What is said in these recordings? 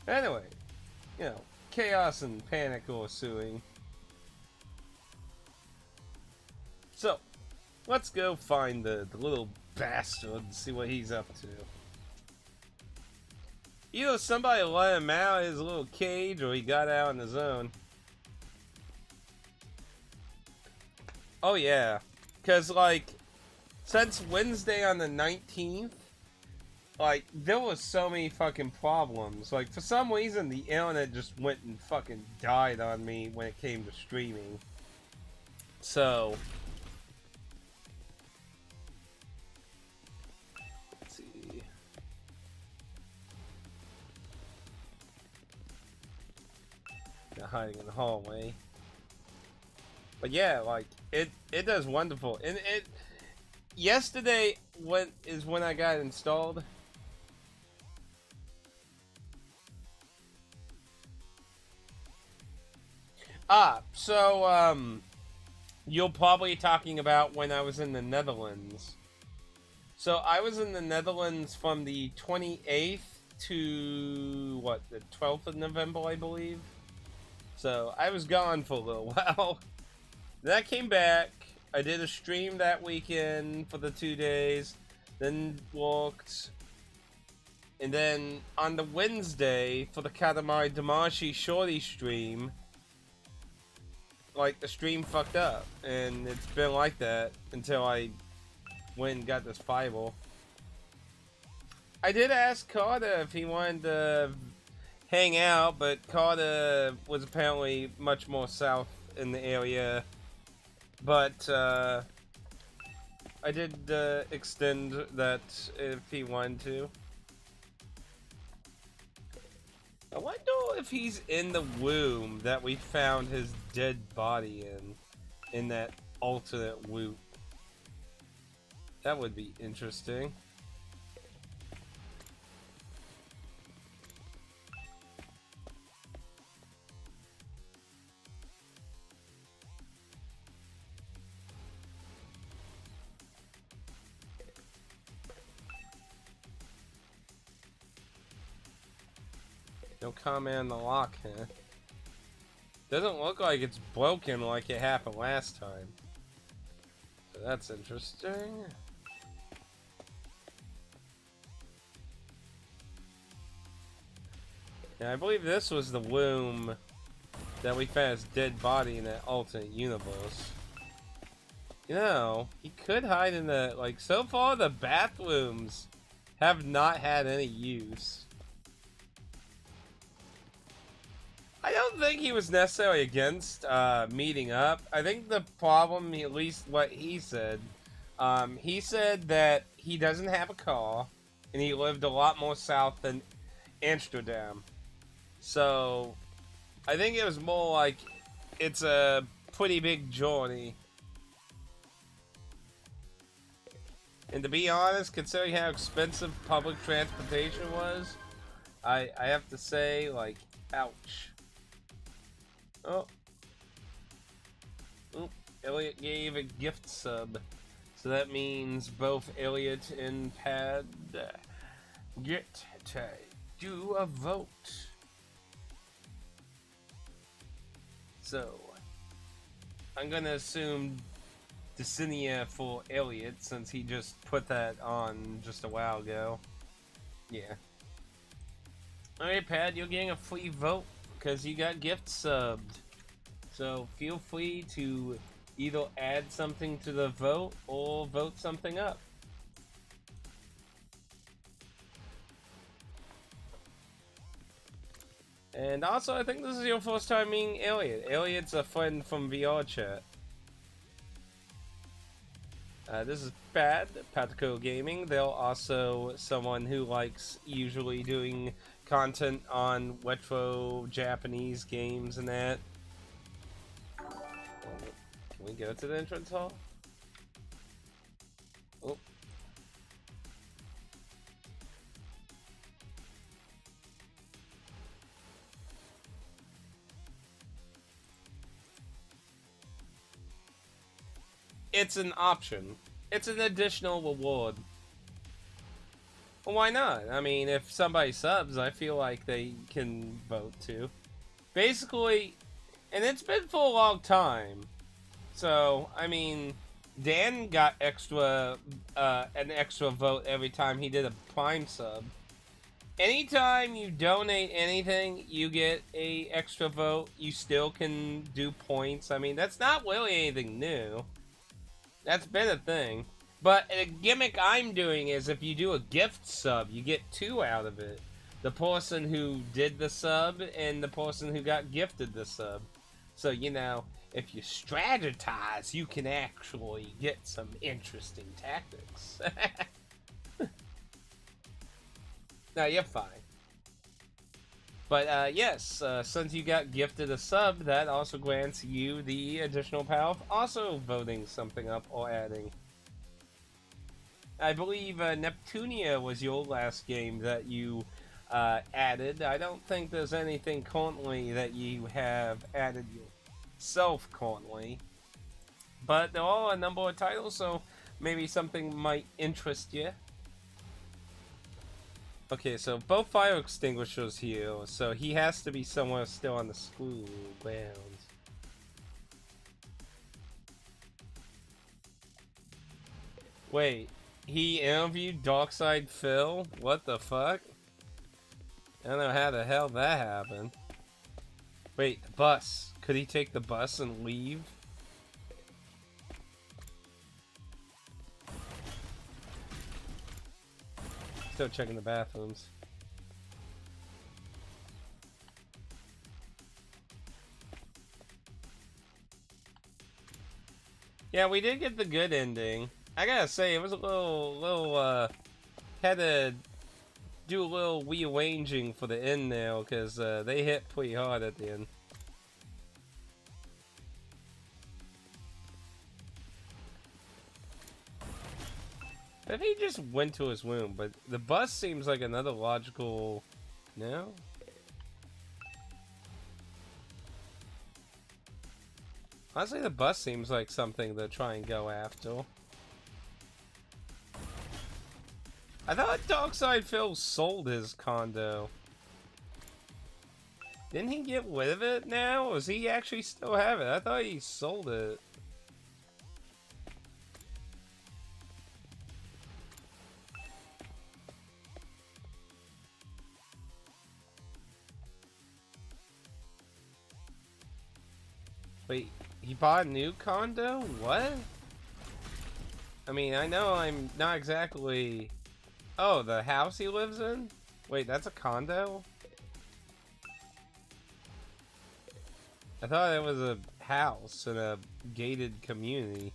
Anyway, chaos and panic are ensuing. So, let's go find the little bastard and see what he's up to. Either somebody let him out of his little cage or he got out on his own. Oh yeah, because like, since Wednesday on the 19th, like, there was so many fucking problems. Like, for some reason, the internet just went and fucking died on me when it came to streaming. So, let's see. They're hiding in the hallway. But yeah, like, it does wonderful. And yesterday when I got it installed. So you're probably talking about when I was in the Netherlands. So I was in the Netherlands from the 28th to the 12th of November, I believe. So I was gone for a little while. Then I came back. I did a stream that weekend for the 2 days. Then walked. And then on the Wednesday for the Katamari Damacy Shorty stream, like, the stream fucked up. And it's been like that until I went and got this Bible. I did ask Carter if he wanted to hang out, but Carter was apparently much more south in the area. But I did extend that if he wanted to. I wonder if he's in the womb that we found his dead body in that alternate loop. That would be interesting. No comment on the lock, huh? Doesn't look like it's broken like it happened last time. So that's interesting. Yeah, I believe this was the womb that we found his dead body in that alternate universe. You know, he could hide in the, like, so far the bathrooms have not had any use. I don't think he was necessarily against meeting up. I think the problem, at least what he said that he doesn't have a car, and he lived a lot more south than Amsterdam. So, I think it was more like, it's a pretty big journey. And to be honest, considering how expensive public transportation was, I have to say, like, ouch. Oh. Oop. Elliot gave a gift sub. So that means both Elliot and Pad get to do a vote. So, I'm gonna assume Decinia for Elliot since he just put that on just a while ago. Yeah. Alright, Pad, you're getting a free vote because you got gift subbed. So feel free to either add something to the vote or vote something up. And also, I think this is your first time meeting Elliot. Elliot's a friend from VR chat. This is Pad, Patico Gaming. They're also someone who likes usually doing content on retro Japanese games and that. Can we go to the entrance hall? Oh. It's an option. It's an additional reward. Well, why not? I mean, if somebody subs, I feel like they can vote too. Basically, and it's been for a long time. So, I mean, Dan got an extra vote every time he did a Prime sub. Anytime you donate anything, you get a extra vote. You still can do points. I mean, that's not really anything new. That's been a thing. But a gimmick I'm doing is if you do a gift sub, you get two out of it. The person who did the sub and the person who got gifted the sub. So, you know, if you strategize, you can actually get some interesting tactics. No, you're fine. But yes, since you got gifted a sub, that also grants you the additional power of also voting something up or adding. I believe Neptunia was your last game that you added. I don't think there's anything currently that you have added yourself currently. But there are a number of titles, so maybe something might interest you. Okay, so both fire extinguishers here, so he has to be somewhere still on the school grounds. Wait, he interviewed Darkside Phil? What the fuck? I don't know how the hell that happened. Wait, the bus. Could he take the bus and leave? Still checking the bathrooms. Yeah, we did get the good ending. I gotta say, it was a little, had to do a little rearranging for the end now, because they hit pretty hard at the end. If he just went to his room, but the bus seems like another logical... No? Honestly, the bus seems like something to try and go after. I thought Darkside Phil sold his condo. Didn't he get rid of it now? Or does he actually still have it? I thought he sold it. Wait, he bought a new condo? What? I mean, I know I'm not exactly... Oh, the house he lives in? Wait, that's a condo? I thought it was a house in a gated community.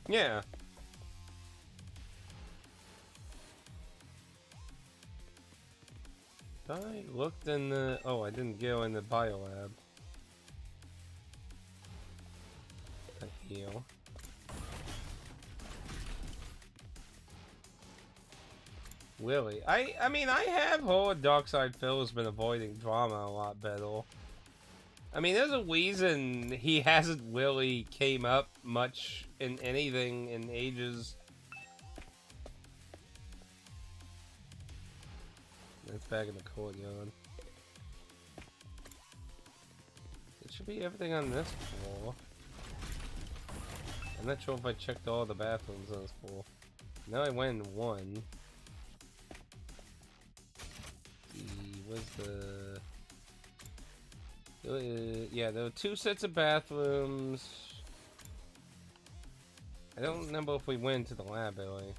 Yeah. I looked in the... Oh, I didn't go in the biolab. A heal. Willie. I mean, I have heard Darkside Phil has been avoiding drama a lot better. I mean, there's a reason he hasn't really came up much in anything in ages. It's back in the courtyard. It should be everything on this floor. I'm not sure if I checked all the bathrooms on this floor. Now I went in one. Yeah, there were two sets of bathrooms. I don't remember if we went to the lab area.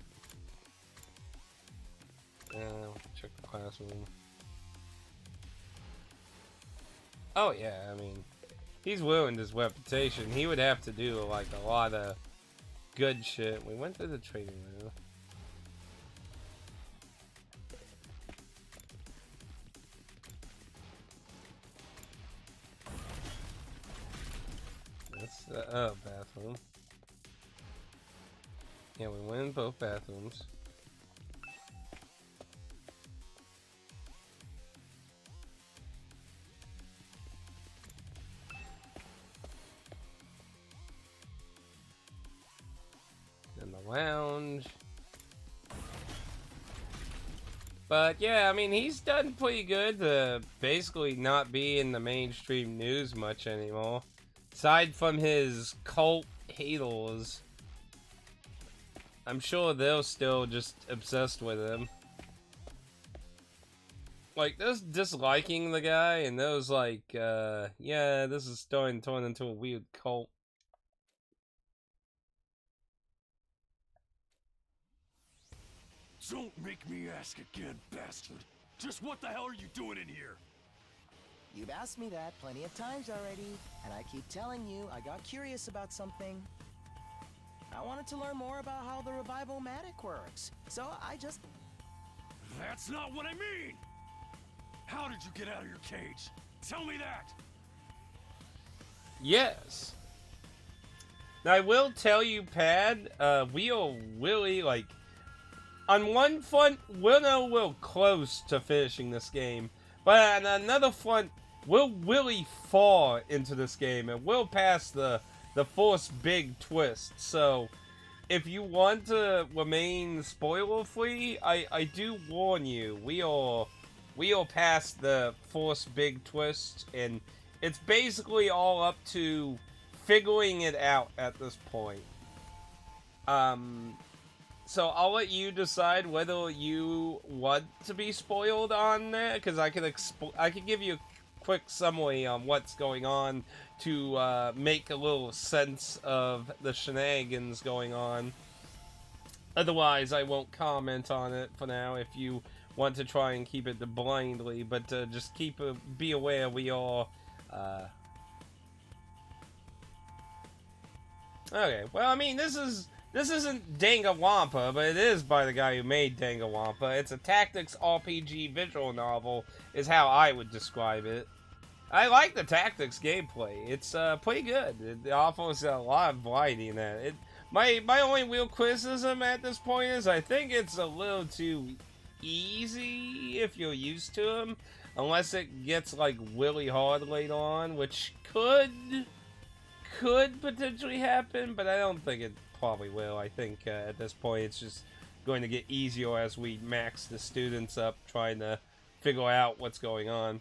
Check the classroom. Oh yeah, I mean, he's ruined his reputation. He would have to do like a lot of good shit. We went to the trading room. That's the bathroom. Yeah, we went in both bathrooms. In the lounge. But yeah, I mean, he's done pretty good to basically not be in the mainstream news much anymore. Aside from his cult haters, I'm sure they're still just obsessed with him. Like, those disliking the guy, and those like, yeah, this is starting to turn into a weird cult. Don't make me ask again, bastard. Just what the hell are you doing in here? You've asked me that plenty of times already, and I keep telling you I got curious about something. I wanted to learn more about how the Revival-Matic works, so I just... That's not what I mean! How did you get out of your cage? Tell me that! Yes. Now, I will tell you, Pad, we are really, like... On one front, we're not real close to finishing this game. But on another front, we're really far into this game. And we're past the first big twist. So, if you want to remain spoiler-free, I do warn you. We are past the first big twist. And it's basically all up to figuring it out at this point. So I'll let you decide whether you want to be spoiled on that, because I can give you a quick summary on what's going on to make a little sense of the shenanigans going on. Otherwise, I won't comment on it for now if you want to try and keep it blindly, but just be aware we are... Okay, well, I mean, this isn't Danganronpa, but it is by the guy who made Danganronpa. It's a tactics RPG visual novel, is how I would describe it. I like the tactics gameplay. It's pretty good. It offers a lot of variety in that. My only real criticism at this point is I think it's a little too easy if you're used to them, unless it gets like really hard later on, which could potentially happen, but I don't think it probably will. I think at this point it's just going to get easier as we max the students up trying to figure out what's going on.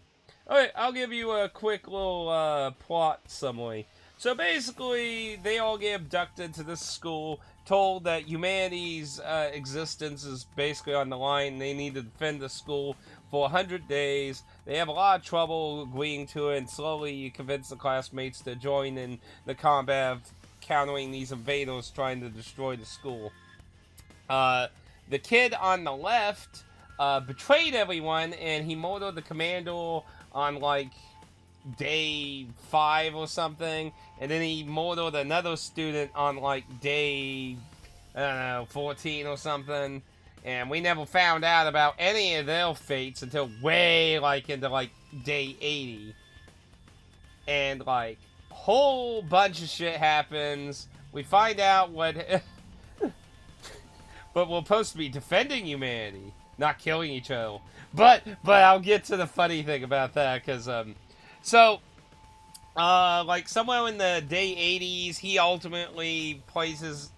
Alright, I'll give you a quick little plot summary. So basically, they all get abducted to this school, told that humanity's existence is basically on the line. They need to defend the school for 100 days. They have a lot of trouble agreeing to it, and slowly you convince the classmates to join in the combat of countering these invaders trying to destroy the school. The kid on the left betrayed everyone, and he murdered the commander on like day 5 or something, and then he murdered another student on like day, I don't know, 14 or something, and we never found out about any of their fates until way like into like day 80, and like whole bunch of shit happens. We find out what but we're supposed to be defending humanity, not killing each other. But I'll get to the funny thing about that, because like somewhere in the day 80s, he ultimately plays his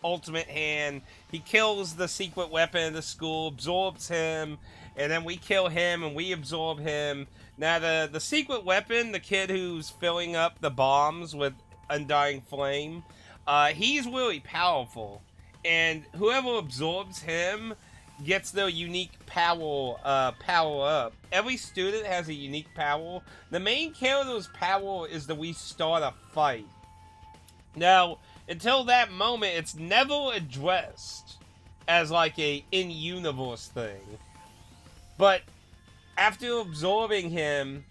ultimate hand. He kills the secret weapon in the school, absorbs him, and then we kill him and we absorb him. Now the secret weapon, the kid who's filling up the bombs with undying flame, he's really powerful, and whoever absorbs him gets their unique power up. Every student has a unique power. The main character's power is that we start a fight. Now, until that moment, it's never addressed as like a in-universe thing. But after absorbing him,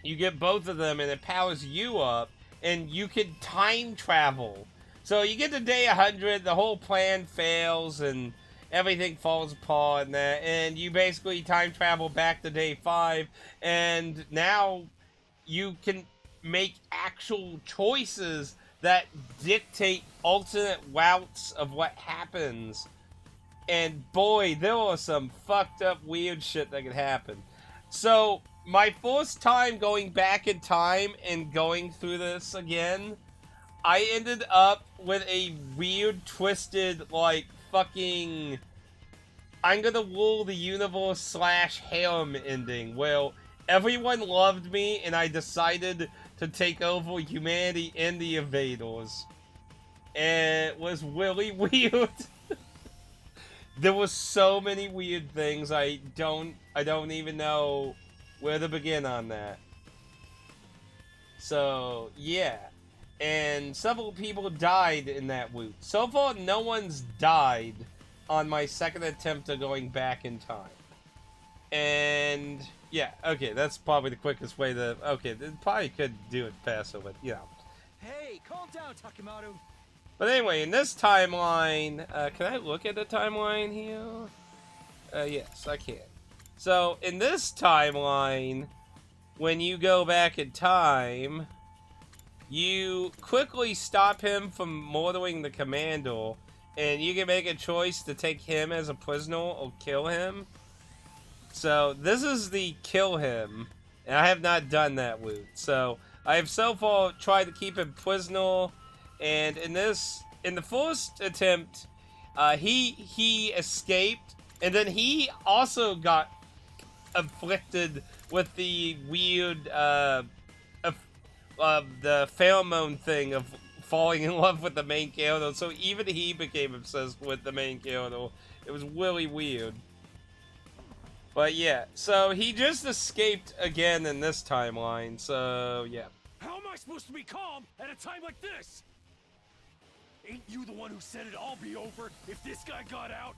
you get both of them and it powers you up, and you can time travel. So you get to day 100, the whole plan fails, and everything falls apart, and you basically time travel back to day 5, and now you can make actual choices that dictate alternate routes of what happens. And boy, there was some fucked up weird shit that could happen. So, my first time going back in time and going through this again, I ended up with a weird, twisted, like, fucking I'm gonna rule the universe / harem ending. Well, everyone loved me and I decided to take over humanity and the invaders. And it was really weird. There was so many weird things. I don't even know where to begin on that. So, yeah. And several people died in that route. So far, no one's died on my second attempt of going back in time. And, yeah, okay, that's probably the quickest way to... Okay, probably could do it faster, but, you know. Hey, calm down, Takimaru. But anyway, in this timeline... can I look at the timeline here? Yes, I can. So, in this timeline, when you go back in time... You quickly stop him from murdering the commander, and you can make a choice to take him as a prisoner or kill him. So this is the kill him, and I have not done that route. So I have so far tried to keep him prisoner, and in the first attempt, he escaped, and then he also got afflicted with the weird the pheromone thing of falling in love with the main character, so even he became obsessed with the main character. It was really weird. But yeah, so he just escaped again in this timeline, so yeah. How am I supposed to be calm at a time like this? Ain't you the one who said it'd all be over if this guy got out?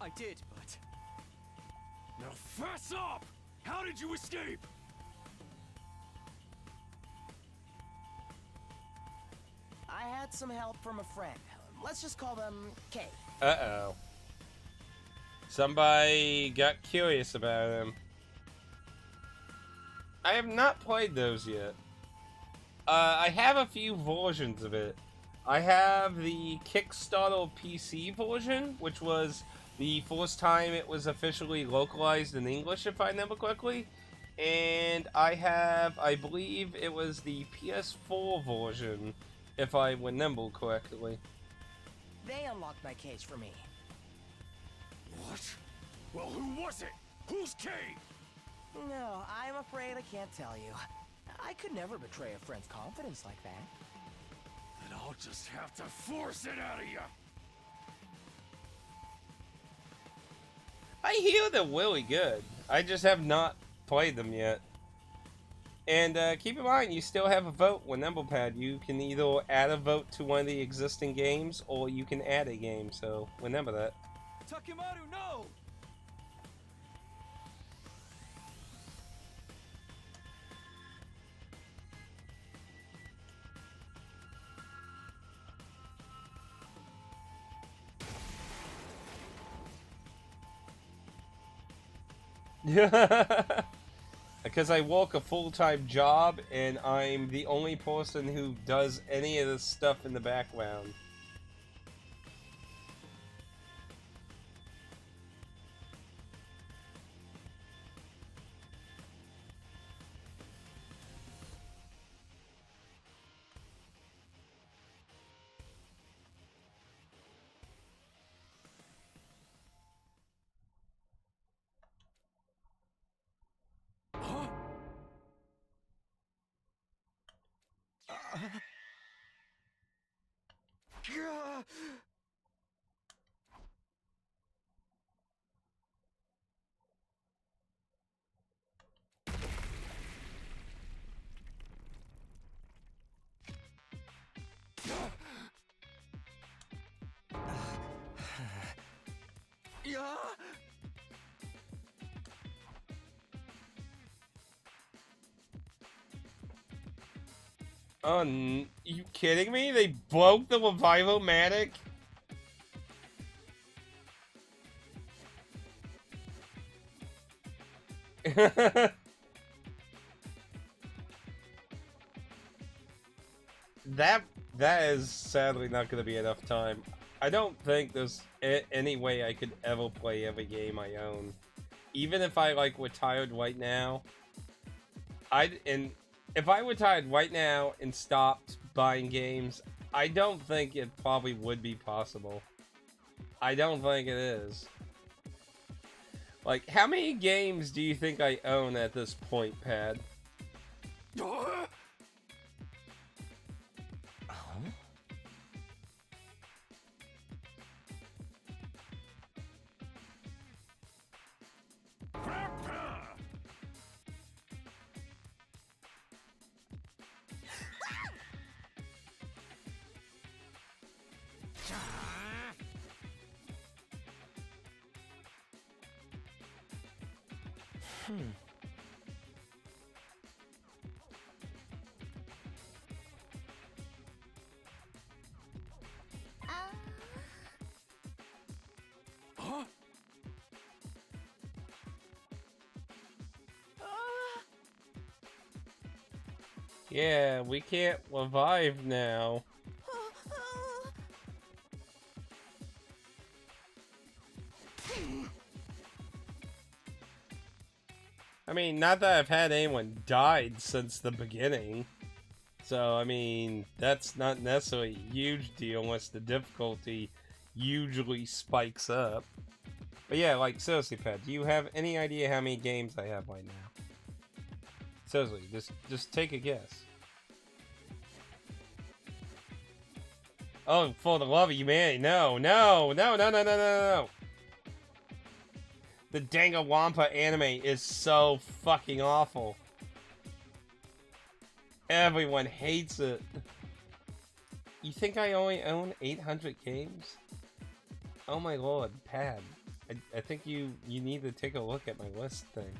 I did, but... Now fess up! How did you escape? I had some help from a friend. Let's just call them K. Uh-oh. Somebody got curious about him. I have not played those yet. I have a few versions of it. I have the Kickstarter PC version, which was the first time it was officially localized in English, if I remember correctly. And I have, I believe it was the PS4 version, if I remember correctly. They unlocked my cage for me. What? Well, who was it? Who's K? No, I'm afraid I can't tell you. I could never betray a friend's confidence like that. Then I'll just have to force it out of you. I hear they're really good. I just have not played them yet. And keep in mind, you still have a vote with Numberpad. You can either add a vote to one of the existing games, or you can add a game, so remember that. Takimaru, no! Because I work a full-time job, and I'm the only person who does any of this stuff in the background. Yeah. Oh, you kidding me? They broke the Revival-matic? That is sadly not going to be enough time. I don't think there's any way I could ever play every game I own. Even if I, like, retired right now. If I retired right now and stopped buying games, I don't think it probably would be possible. I don't think it is. Like, how many games do you think I own at this point, Pad? Huh? Yeah, we can't revive now. I mean, not that I've had anyone died since the beginning. So, I mean, that's not necessarily a huge deal unless the difficulty usually spikes up. But yeah, like, seriously, Pat, do you have any idea how many games I have right now? Seriously, just take a guess. Oh, for the love of humanity, no. The Danganronpa anime is so fucking awful. Everyone hates it. You think I only own 800 games? Oh my lord, Pad. I think you need to take a look at my list thing.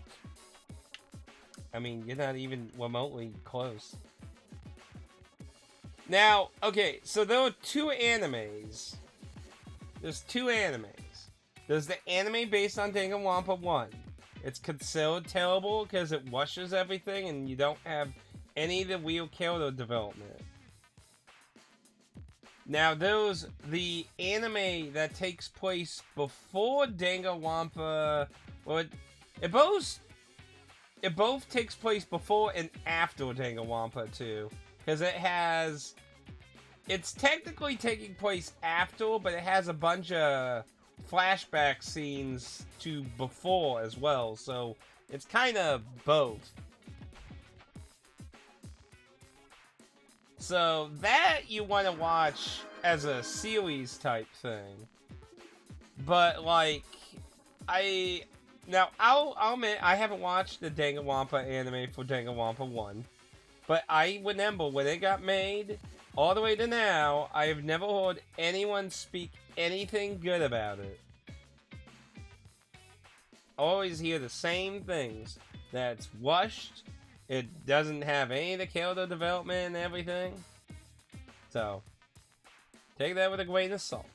I mean, you're not even remotely close. Now, okay, so there are two animes. There's two animes. There's the anime based on Danganronpa 1. It's considered terrible because it rushes everything and you don't have any of the real character development. Now, there's the anime that takes place before Danganronpa. Well, it both takes place before and after Danganronpa 2. Because it's technically taking place after, but it has a bunch of flashback scenes to before as well, so it's kind of both. So that you want to watch as a series type thing. But like, I'll admit I haven't watched the Danganronpa anime for Danganronpa 1. But I remember when it got made, all the way to now, I have never heard anyone speak anything good about it. I always hear the same things. That it's rushed, it doesn't have any of the character development and everything. So, take that with a grain of salt.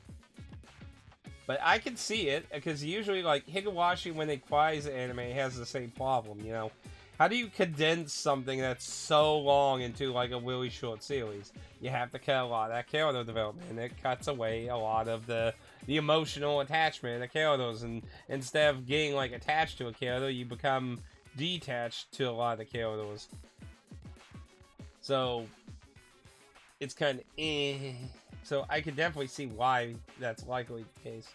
But I can see it, because usually, like, Higurashi, when it acquires anime, has the same problem, you know? How do you condense something that's so long into, like, a really short series? You have to cut a lot of that character development, and it cuts away a lot of the emotional attachment of characters, and instead of getting, like, attached to a character, you become detached to a lot of the characters. So, it's kind of eh. So, I could definitely see why that's likely the case.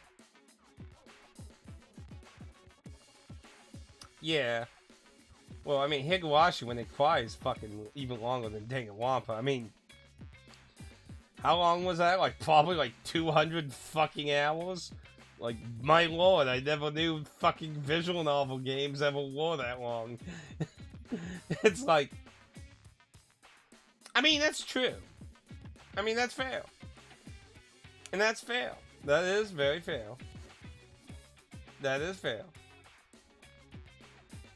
Yeah. Well, I mean, Higurashi, when it cries, fucking even longer than Danganronpa. I mean, how long was that? Like, probably like 200 fucking hours? Like, my lord, I never knew fucking visual novel games ever were that long. It's like... I mean, that's true. I mean, that's fair. And that's fair. That is very fair. That is fair.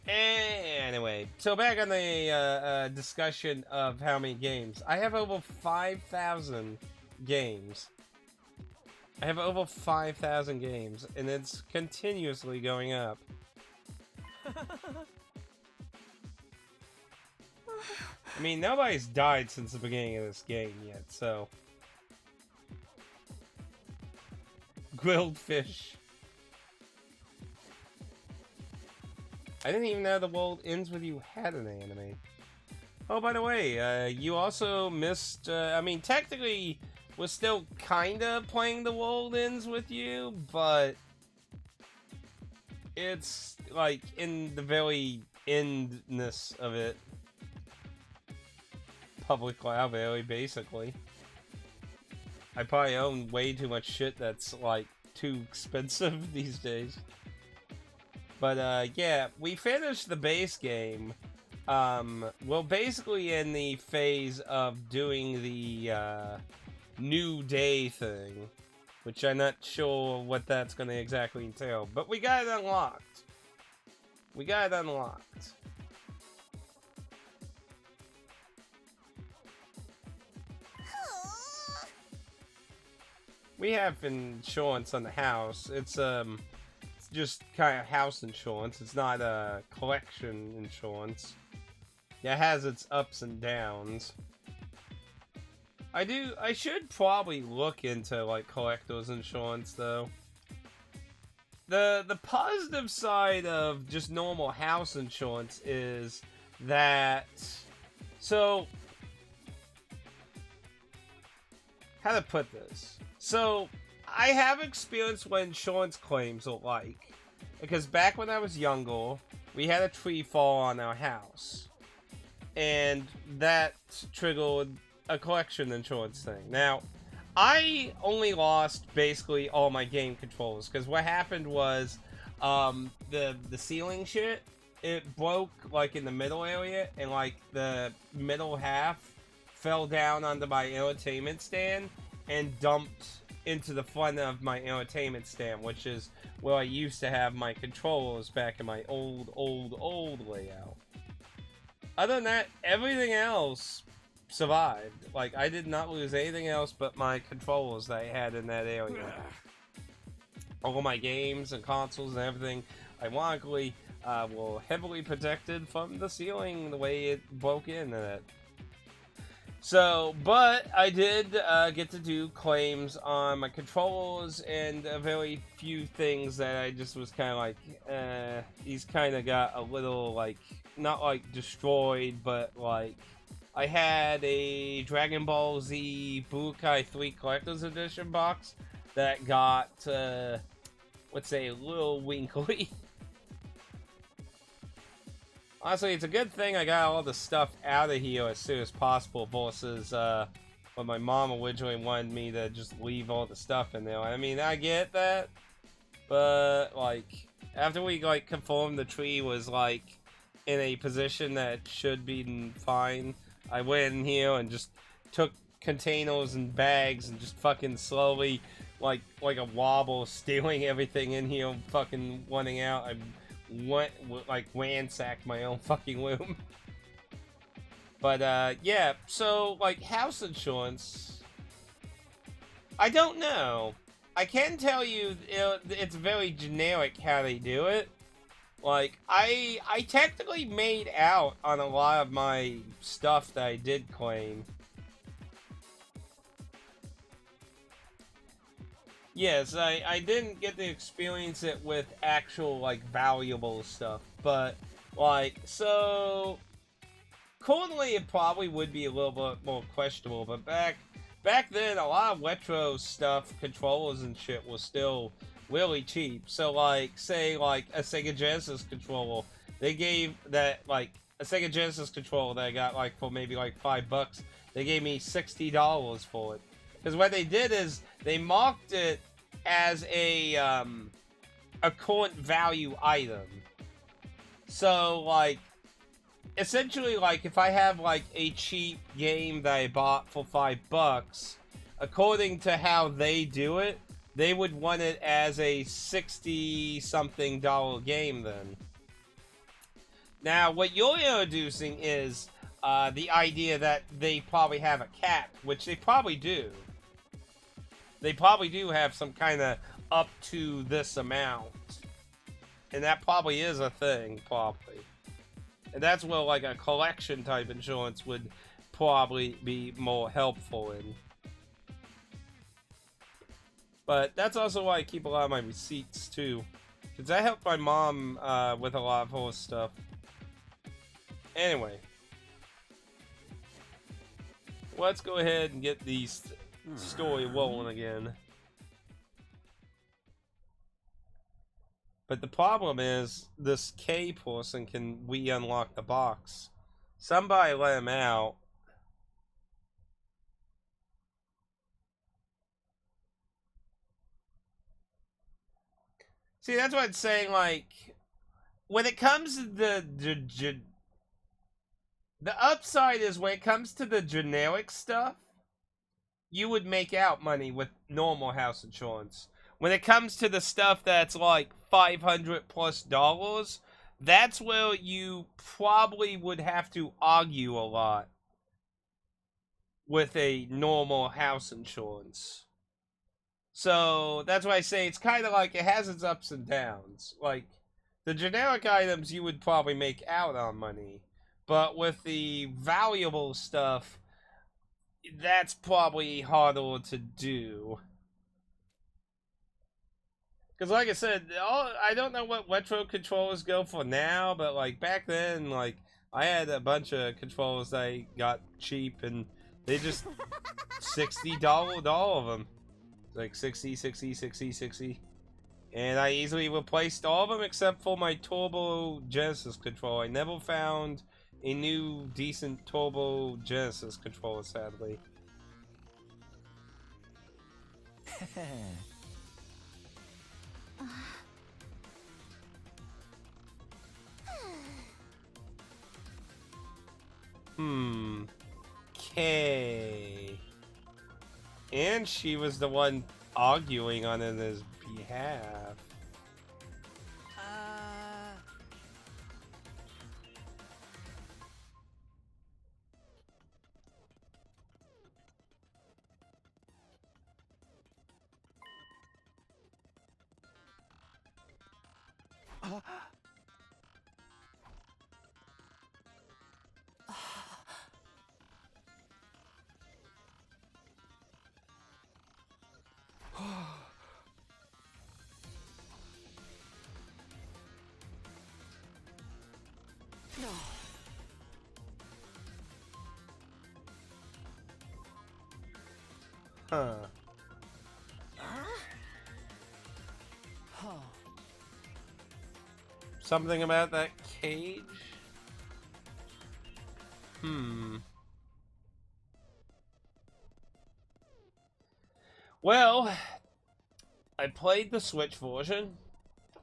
Anyway, so back on the discussion of how many games. I have over 5,000 games. I have over 5,000 games, and it's continuously going up. I mean, nobody's died since the beginning of this game yet, so... Grilled fish. I didn't even know The World Ends With You had an anime. Oh, by the way, you also missed... I mean, technically, we're still kinda playing The World Ends With You, but... It's like in the very endness of it. Public library, basically. I probably own way too much shit that's like too expensive these days. But yeah, we finished the base game. We're basically in the phase of doing the new day thing, which I'm not sure what that's gonna exactly entail, but we got it unlocked. We got it unlocked. We have insurance on the house. It's just kind of house insurance. It's not a collection insurance. It has its ups and downs. I should probably look into like collector's insurance though. The positive side of just normal house insurance is that, so how to put this? So I have experienced what insurance claims are like, because back when I was younger, we had a tree fall on our house, and that triggered a collection insurance thing. Now, I only lost basically all my game controllers, because what happened was, the ceiling shit, it broke like in the middle area, and like the middle half fell down onto my entertainment stand and dumped into the front of my entertainment stand, which is where I used to have my controllers back in my old layout. Other than that, everything else survived. Like, I did not lose anything else but my controllers that I had in that area. All my games and consoles and everything, ironically, were heavily protected from the ceiling, the way it broke in and it. So, but I did get to do claims on my controllers and a very few things that I just was kind of like, these kind of got a little, like, not like destroyed, but like, I had a Dragon Ball Z Budokai 3 Collector's Edition box that got, let's say, a little winkly. Honestly, it's a good thing I got all the stuff out of here as soon as possible versus when my mom originally wanted me to just leave all the stuff in there. I mean, I get that, but like after we like confirmed the tree was like in a position that should be fine, I went in here and just took containers and bags and just fucking slowly, like a wobble, stealing everything in here, fucking running out. I like ransacked my own fucking room. But yeah, so like house insurance, I don't know. I can tell you it's very generic how they do it. Like I technically made out on a lot of my stuff that I did claim. Yes, I didn't get to experience it with actual, like, valuable stuff, but, like, so, currently it probably would be a little bit more questionable, but back then, a lot of retro stuff, controllers and shit, was still really cheap. So, like, say, like, a Sega Genesis controller, they gave that, like, a Sega Genesis controller that I got, like, for maybe, like, $5, they gave me $60 for it. Because what they did is, they marked it as a current value item. So, like, essentially, like, if I have, like, a cheap game that I bought for $5, according to how they do it, they would want it as a $60-something game then. Now, what you're introducing is the idea that they probably have a cap, which they probably do. They probably do have some kind of up to this amount. And that probably is a thing, probably. And that's where, like, a collection type insurance would probably be more helpful in. But that's also why I keep a lot of my receipts, too. Because I help my mom with a lot of her stuff. Anyway. Let's go ahead and get these story rolling again. But the problem is, this K person can unlock the box. Somebody let him out. See, that's what I'm saying, like, when it comes to the upside is when it comes to the generic stuff, you would make out money with normal house insurance. When it comes to the stuff that's like $500+, that's where you probably would have to argue a lot with a normal house insurance. So that's why I say it's kind of like it has its ups and downs. Like, the generic items you would probably make out on money, but with the valuable stuff, that's probably harder to do. Because like I said, I don't know what retro controllers go for now, but like back then, like I had a bunch of controllers that I got cheap, and they just $60 all of them. Like 60, 60, 60, 60. And I easily replaced all of them except for my Turbo Genesis controller. I never found a new decent Turbo Genesis controller, sadly. Okay. And she was the one arguing on his behalf. Huh. Something about that cage? Well, I played the Switch version.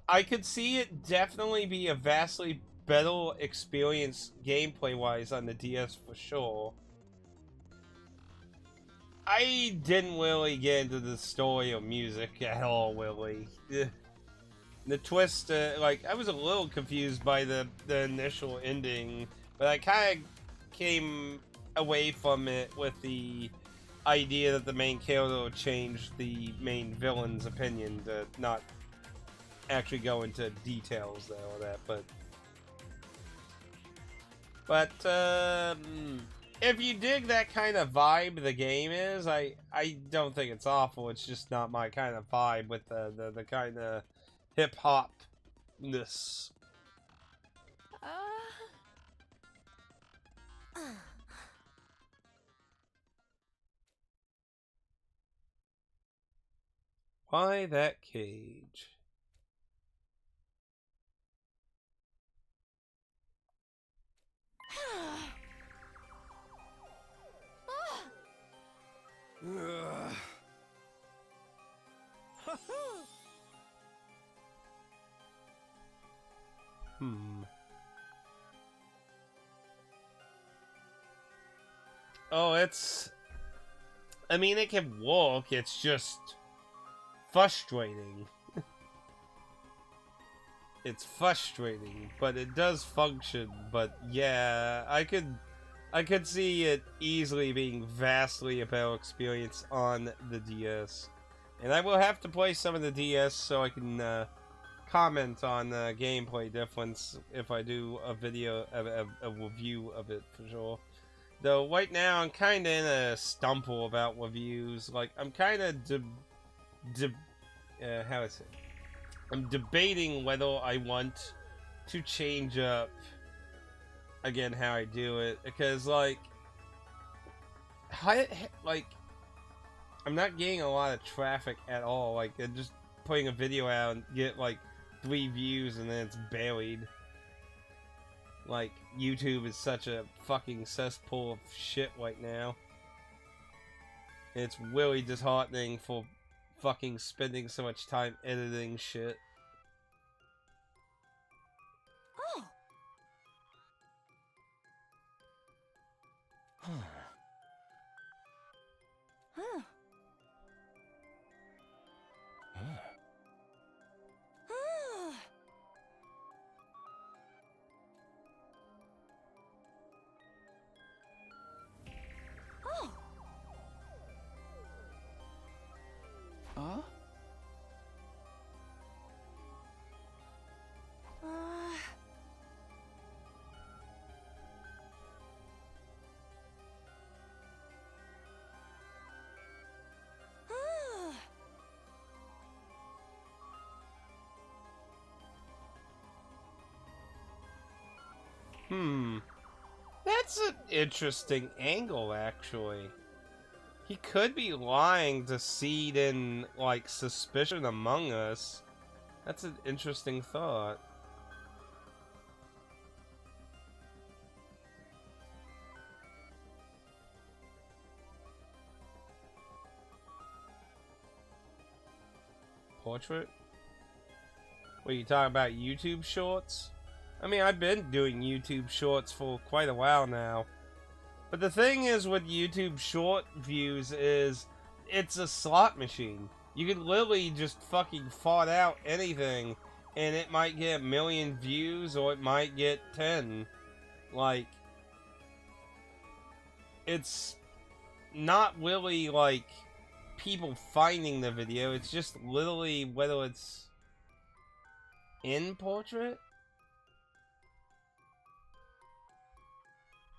I could see it definitely be a vastly better experience gameplay-wise on the DS for sure. I didn't really get into the story or music at all, really. The twist, like, I was a little confused by the initial ending, but I kind of came away from it with the idea that the main character changed the main villain's opinion to not actually go into details there or that, but if you dig that kind of vibe the game is, I don't think it's awful. It's just not my kind of vibe with the kind of hip-hop-ness. Why that cage? Oh, I mean, it can work, it's just frustrating. It's frustrating, but it does function. But yeah, I could see it easily being vastly a better experience on the DS. And I will have to play some of the DS so I can comment on gameplay difference if I do a video, a review of it for sure. Though right now I'm kind of in a stumble about reviews. Like, I'm kind of how is it? I'm debating whether I want to change up again how I do it, because like I'm not getting a lot of traffic at all. Like, just putting a video out and get like 3 views and then it's buried. Like, YouTube is such a fucking cesspool of shit right now. It's really disheartening for fucking spending so much time editing shit. Oh. Huh. Huh. Huh. Oh. Huh? That's an interesting angle, actually. He could be lying to seed in, like, suspicion among us. That's an interesting thought. Portrait? What, you talking about YouTube shorts? I mean, I've been doing YouTube shorts for quite a while now. But the thing is with YouTube short views is, it's a slot machine. You could literally just fucking fart out anything, and it might get 1 million views, or it might get 10. Like, it's not really, like, people finding the video, it's just literally whether it's in portrait?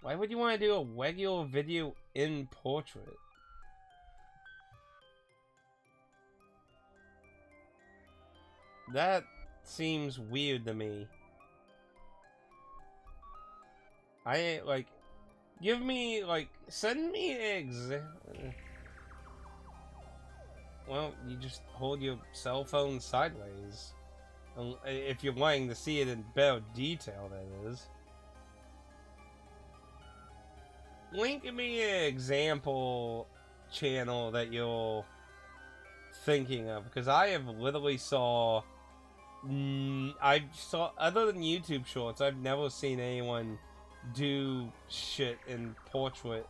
Why would you want to do a regular video in portrait? That seems weird to me. Like, give me, like, send me well, you just hold your cell phone sideways. If you're wanting to see it in better detail, that is. Link me an example channel that you're thinking of, because I have literally saw... other than YouTube shorts, I've never seen anyone do shit in portrait.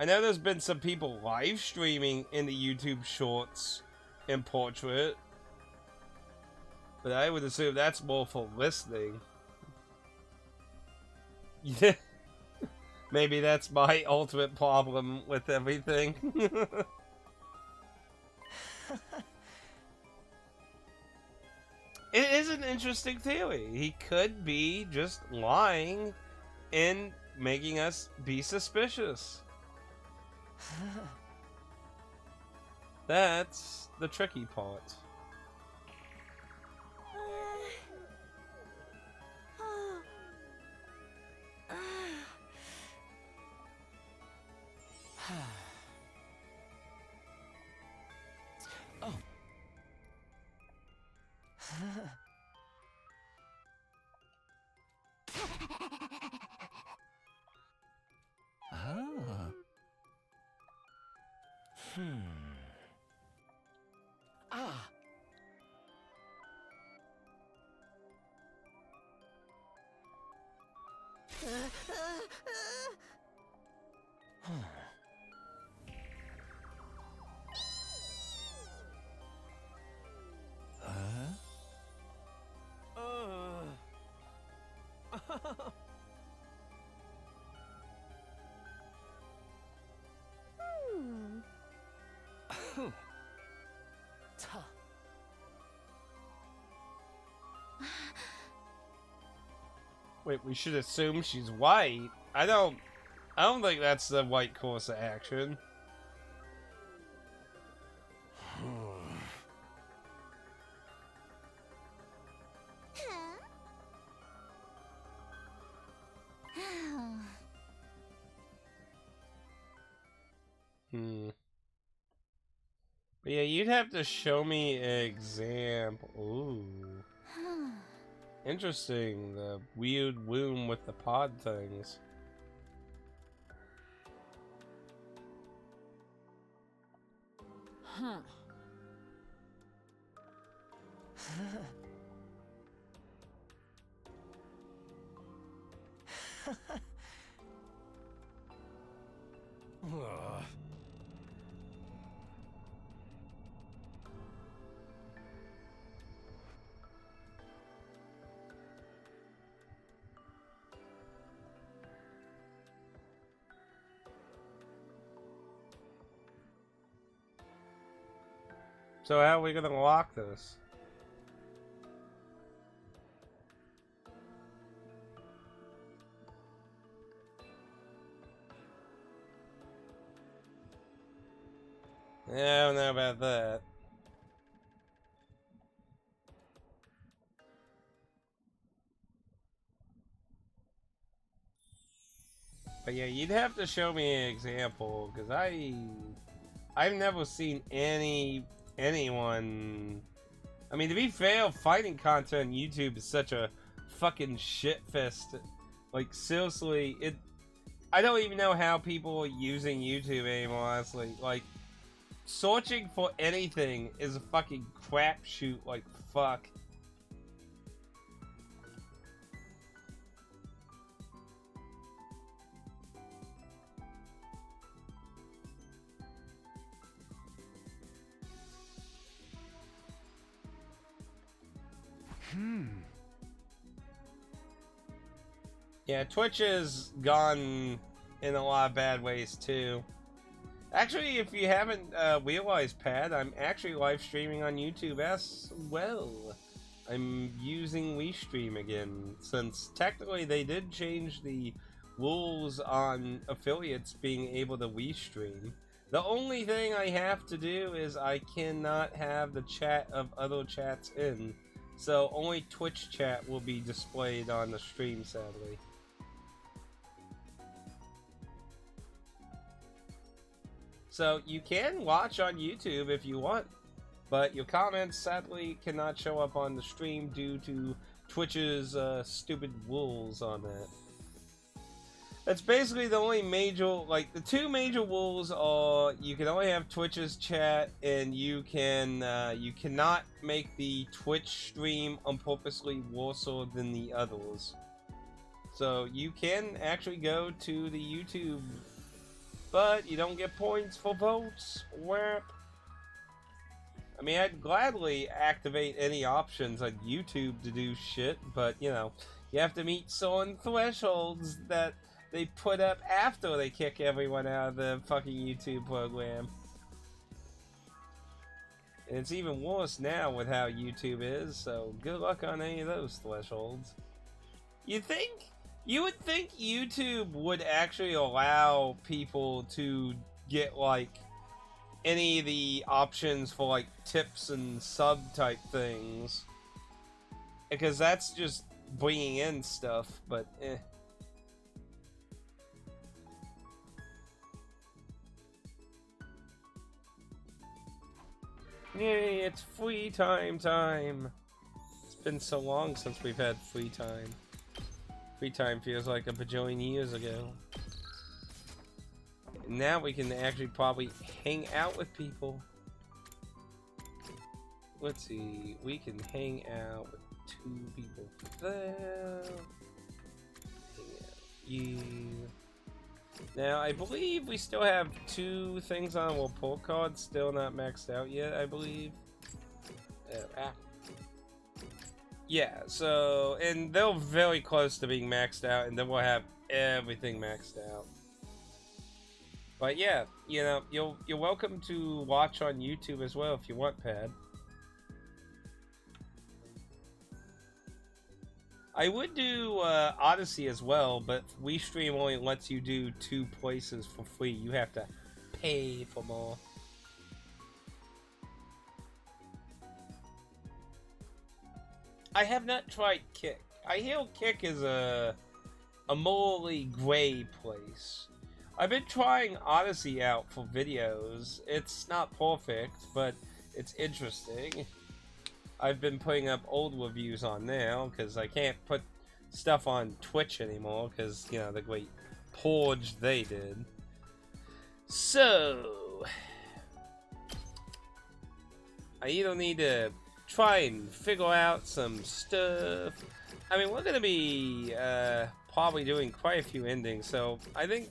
I know there's been some people live streaming in the YouTube shorts in portrait, but I would assume that's more for listening. Yeah. Maybe that's my ultimate problem with everything. It is an interesting theory. He could be just lying and making us be suspicious. That's the tricky part. Oh. Ah. Ah. Wait, we should assume she's white. I don't think that's the white course of action. But yeah, you'd have to show me an example. Ooh. Interesting, the weird womb with the pod things. Huh. Ugh. So how are we gonna lock this? Yeah, I don't know about that. But yeah, you'd have to show me an example, because I've never seen anyone. I mean, to be fair, fighting content on YouTube is such a fucking shit fest. Like, seriously, I don't even know how people are using YouTube anymore, honestly. Like, searching for anything is a fucking crapshoot, like, fuck. Yeah, Twitch has gone in a lot of bad ways too. Actually, if you haven't realized, Pat, I'm actually live streaming on YouTube as well. I'm using WeStream again, since technically they did change the rules on affiliates being able to WeStream. The only thing I have to do is I cannot have the chat of other chats in, so only Twitch chat will be displayed on the stream, sadly. So you can watch on YouTube if you want, but your comments sadly cannot show up on the stream due to Twitch's stupid rules on that. That's basically the only major, like, the two major rules are you can only have Twitch's chat, and you cannot make the Twitch stream unpurposely worse than the others. So you can actually go to the YouTube, but you don't get points for votes. Whap. I mean, I'd gladly activate any options on YouTube to do shit, but, you know, you have to meet certain thresholds that they put up after they kick everyone out of the fucking YouTube program. And it's even worse now with how YouTube is, so good luck on any of those thresholds. You would think YouTube would actually allow people to get, like, any of the options for, like, tips and sub type things, because that's just bringing in stuff, but eh. Yay, it's free time. It's been so long since we've had free time. Free time feels like a bajillion years ago. Now we can actually probably hang out with people. Let's see, we can hang out with 2 people for there. Hang out you. Now, I believe we still have 2 things on our report card still not maxed out yet, I believe. Yeah, so, and they're very close to being maxed out, and then we'll have everything maxed out. But yeah, you know, you're welcome to watch on YouTube as well if you want, Pad. I would do Odyssey as well, but WeStream only lets you do 2 places for free. You have to pay for more. I have not tried Kick. I hear Kick is a morally gray place. I've been trying Odyssey out for videos. It's not perfect, but it's interesting. I've been putting up old reviews on now because I can't put stuff on Twitch anymore because, you know, the great purge they did. So, I either need to try and figure out some stuff. I mean, we're going to be probably doing quite a few endings, so I think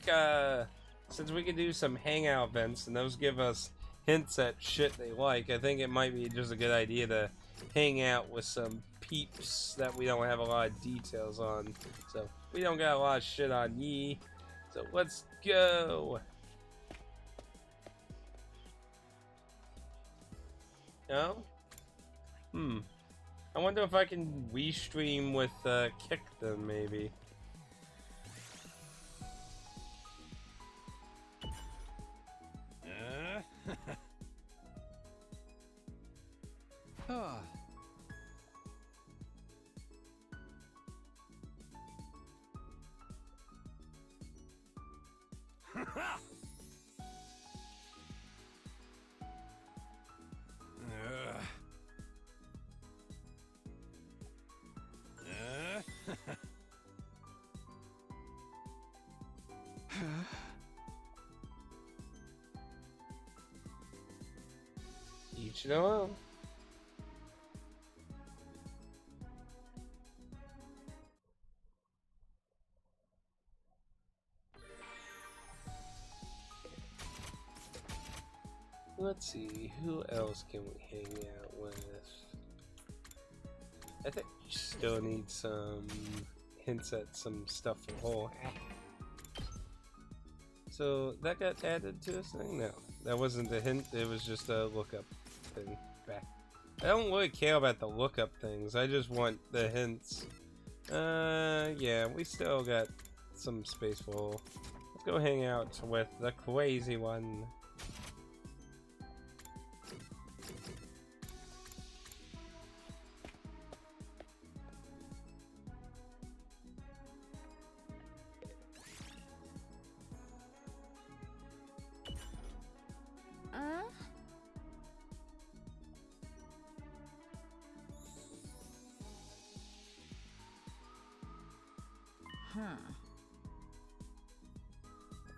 since we can do some hangout events and those give us hints at shit they like, I think it might be just a good idea to hang out with some peeps that we don't have a lot of details on. So, we don't got a lot of shit on ye. So, let's go. No? I wonder if I can restream with Kick them, maybe. Each their own. Let's see, who else can we hang out with? I think we still need some hints at some stuff for her. So that got added to this thing? No, that wasn't a hint, it was just a lookup thing. Back. I don't really care about the lookup things, I just want the hints. Yeah, we still got some space for her. Let's go hang out with the crazy one.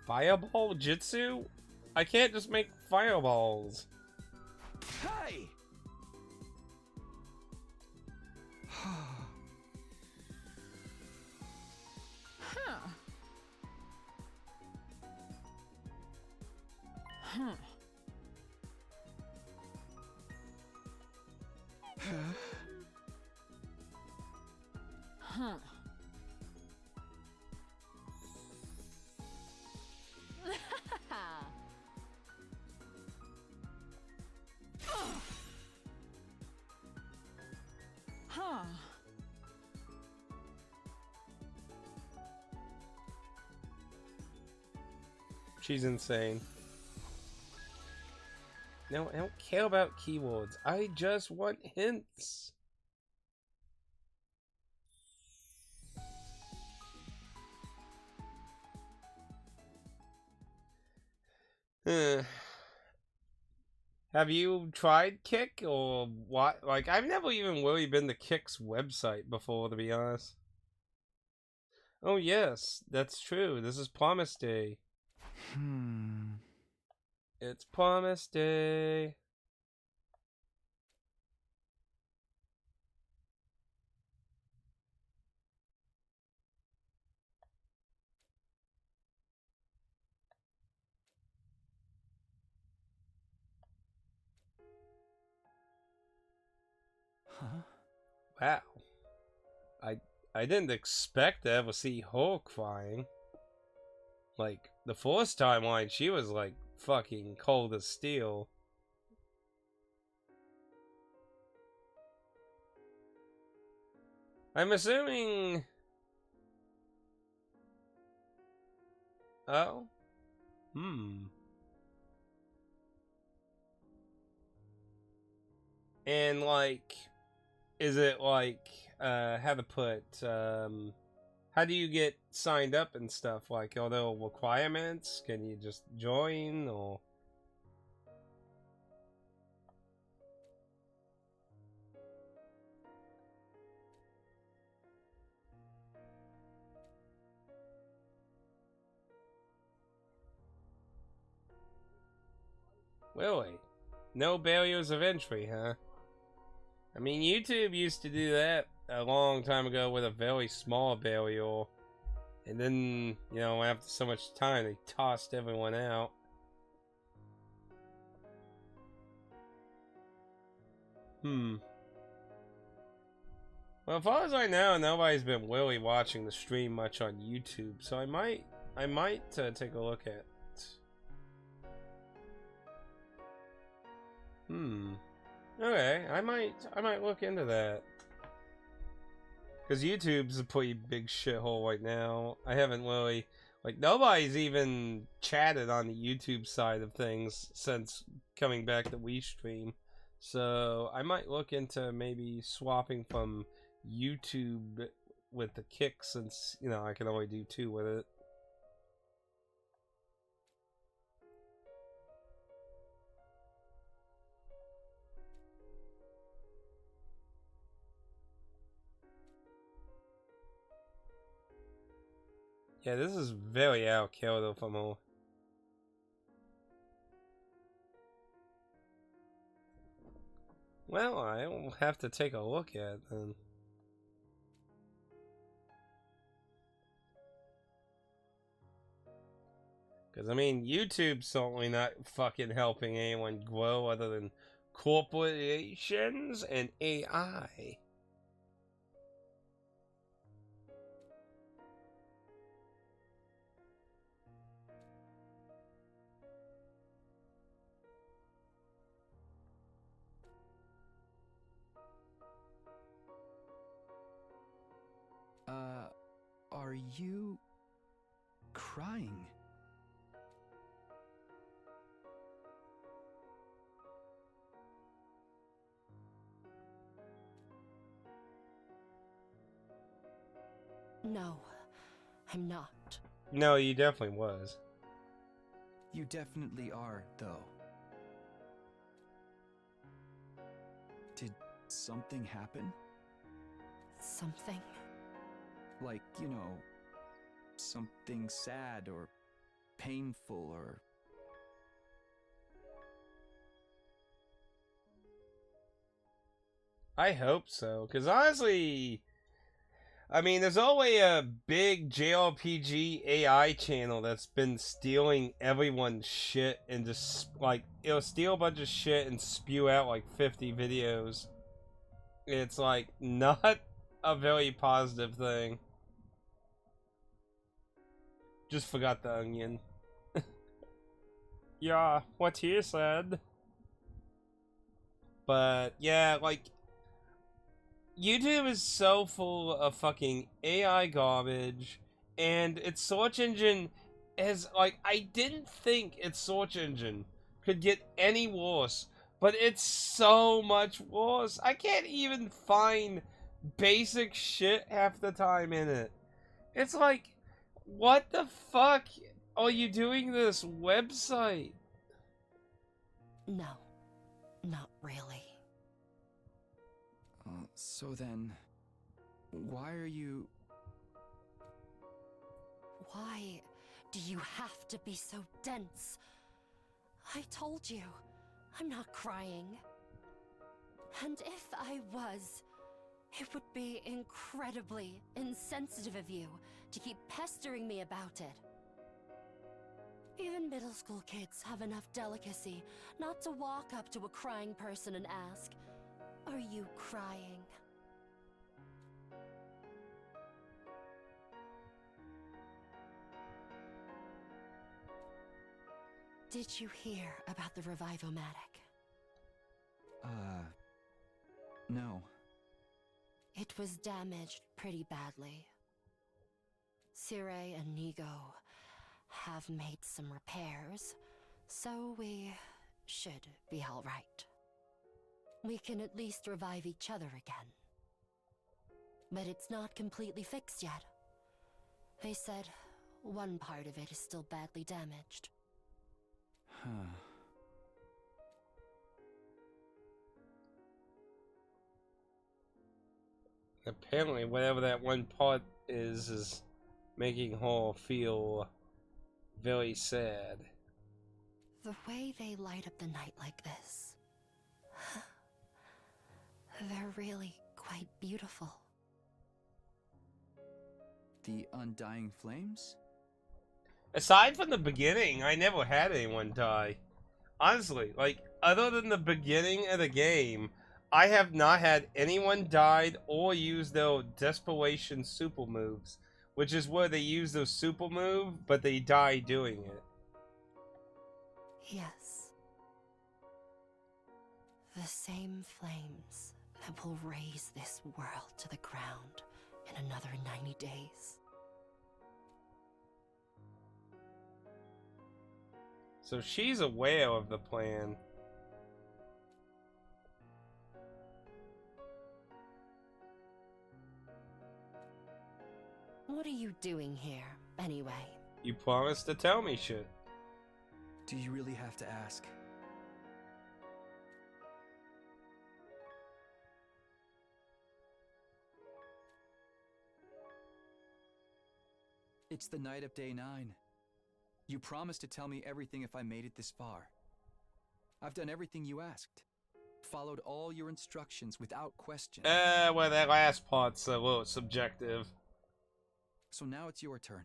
Fireball Jitsu? I can't just make fireballs. Hey! She's insane. No, I don't care about keywords. I just want hints. Have you tried Kick or what? Like, I've never even really been to Kick's website before, to be honest. Oh yes, that's true. This is Promise Day. It's Promise Day. Wow. I didn't expect to ever see her crying. Like, the first timeline, she was like fucking cold as steel. I'm assuming... Oh? And like... Is it like, how How do you get signed up and stuff? Like, are there requirements? Can you just join, or? Really? No barriers of entry, huh? I mean, YouTube used to do that a long time ago with a very small barrier. And then, you know, after so much time, they tossed everyone out. Well, as far as I know, nobody's been really watching the stream much on YouTube, so I might take a look at. Okay, I might look into that. Because YouTube's a pretty big shithole right now. I haven't really, like, nobody's even chatted on the YouTube side of things since coming back to WeStream. So I might look into maybe swapping from YouTube with the Kick, since, you know, I can only do 2 with it. Yeah, this is very out killed for more. Well, I'll have to take a look at it then. Because, I mean, YouTube's certainly not fucking helping anyone grow other than corporations and AI. Are you crying? No, I'm not. No, you definitely was. You definitely are, though. Did something happen? Something? Like, you know, something sad or painful or... I hope so, because honestly, I mean, there's always a big JRPG AI channel that's been stealing everyone's shit and just, like, it'll steal a bunch of shit and spew out, like, 50 videos. It's, like, not a very positive thing. Just forgot the onion. Yeah, what he said. But, yeah, like, YouTube is so full of fucking AI garbage, and its search engine is, like, I didn't think its search engine could get any worse, but it's so much worse. I can't even find basic shit half the time in it. It's like, what the fuck are you doing this website? No, not really. So then, why are you... Why do you have to be so dense? I told you, I'm not crying. And if I was, it would be incredibly insensitive of you to keep pestering me about it. Even middle school kids have enough delicacy not to walk up to a crying person and ask, "Are you crying?" Did you hear about the Revivomatic? No. It was damaged pretty badly. Sire and Nigo have made some repairs, so we should be all right. We can at least revive each other again. But it's not completely fixed yet. They said one part of it is still badly damaged. Huh. Apparently, whatever that one part is making her feel very sad. The way they light up the night like this. They're really quite beautiful. The undying flames? Aside from the beginning, I never had anyone die. Honestly, like, other than the beginning of the game, I have not had anyone died or use their desperation super moves, which is where they use their super move, but they die doing it. Yes. The same flames that will raise this world to the ground in another 90 days. So she's aware of the plan. What are you doing here, anyway? You promised to tell me shit. Do you really have to ask? It's the night of day 9. You promised to tell me everything if I made it this far. I've done everything you asked. Followed all your instructions without question. Well, that last part's a little subjective. So now it's your turn.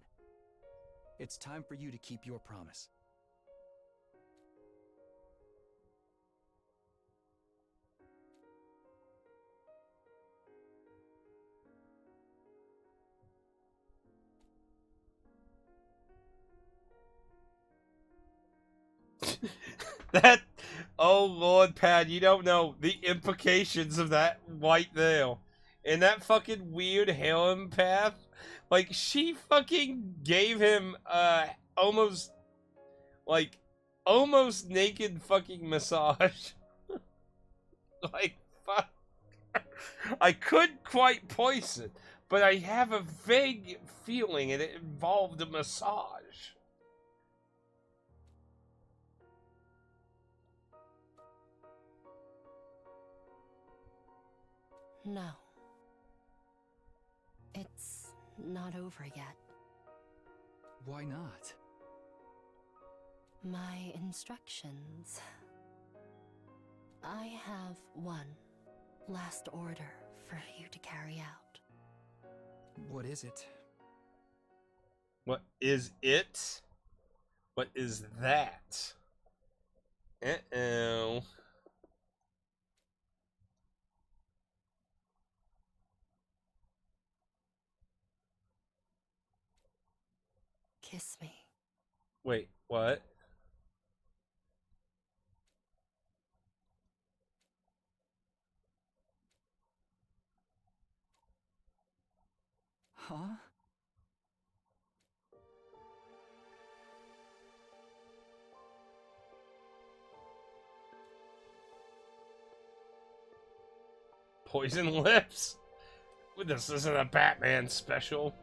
It's time for you to keep your promise. That, oh Lord, Pad, you don't know the implications of that right there. And that fucking weird harem path, like, she fucking gave him, almost, like, almost naked fucking massage. Like, fuck. I couldn't quite place it, but I have a vague feeling it involved a massage. No. It's not over yet. Why not? My instructions. I have one last order for you to carry out. What is it? What is it? What is that? Uh-oh. Kiss me. Wait, what? Huh? Poison lips? This isn't a Batman special.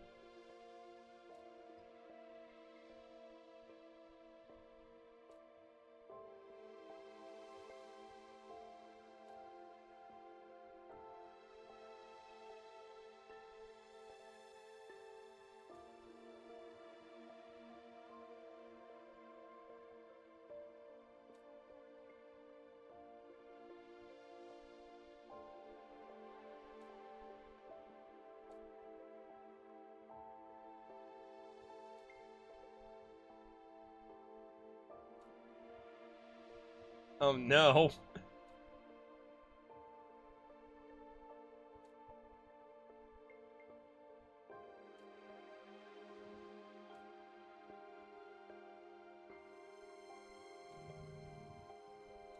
Oh no.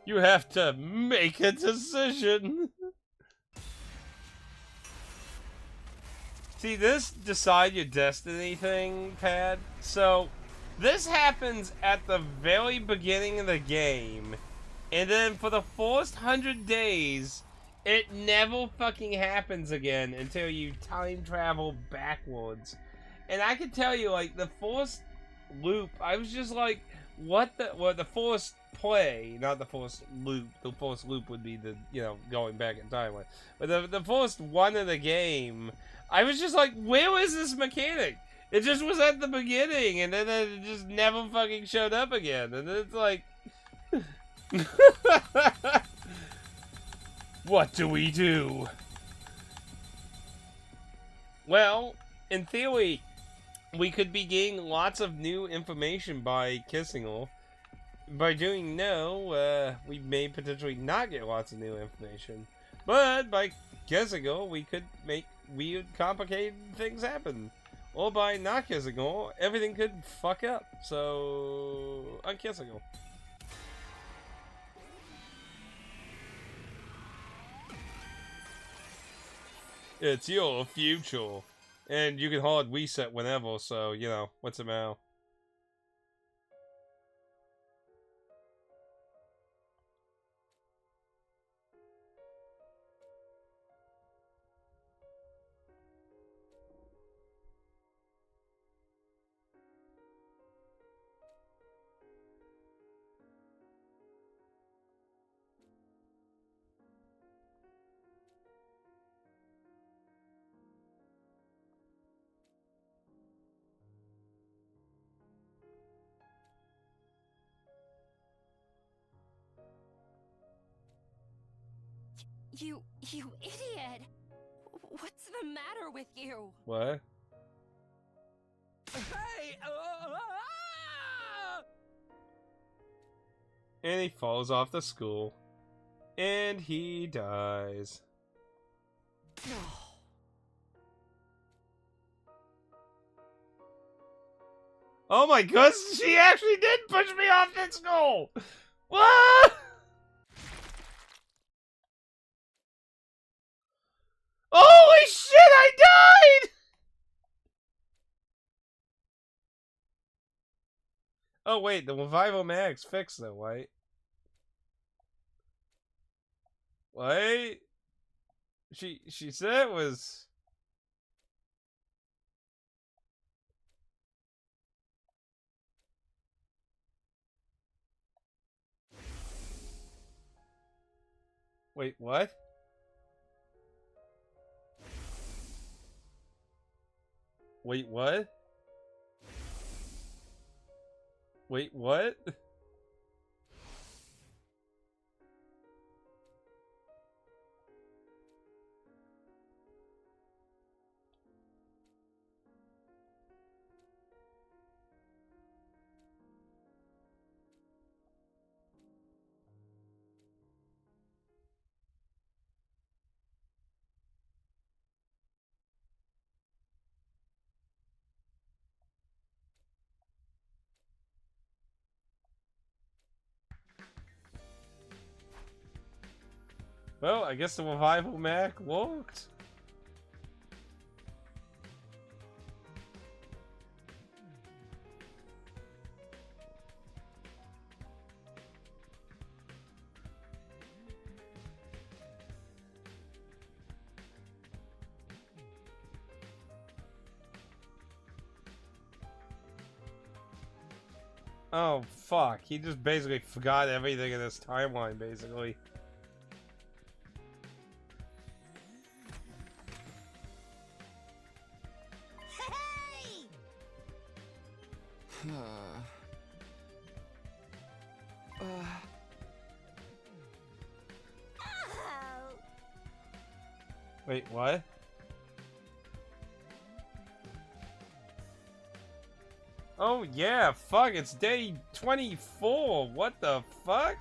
You have to make a decision. See, this decide your destiny thing, Pad. So, this happens at the very beginning of the game. And then for the first 100 days, it never fucking happens again until you time travel backwards. And I can tell you, like, the forced loop, I was just like, what the... Well, the forced play, not the forced loop. The forced loop would be the, you know, going back in time. But the forced one of the game, I was just like, where was this mechanic? It just was at the beginning, and then it just never fucking showed up again. And then it's like... What do we do? Well, in theory, we could be getting lots of new information by kissing her. By doing no, we may potentially not get lots of new information. But by kissing her, we could make weird, complicated things happen. Or by not kissing her, everything could fuck up. So, I'm kissing her. It's your future. And you can hard reset whenever, so, you know, what's the matter? You idiot! What's the matter with you? What? Hey! And he falls off the school. And he dies. Oh my goodness, she actually did push me off the school! What? Holy shit, I died! Oh wait, the Revival Mag's fixed though, right? Wait. She said it was... Wait, what? Wait, what? Wait, what? Well, I guess the Revival Mag worked. Oh, fuck. He just basically forgot everything in this timeline, basically. Hey! Wait, what? Oh, yeah, fuck, it's day 24. What the fuck?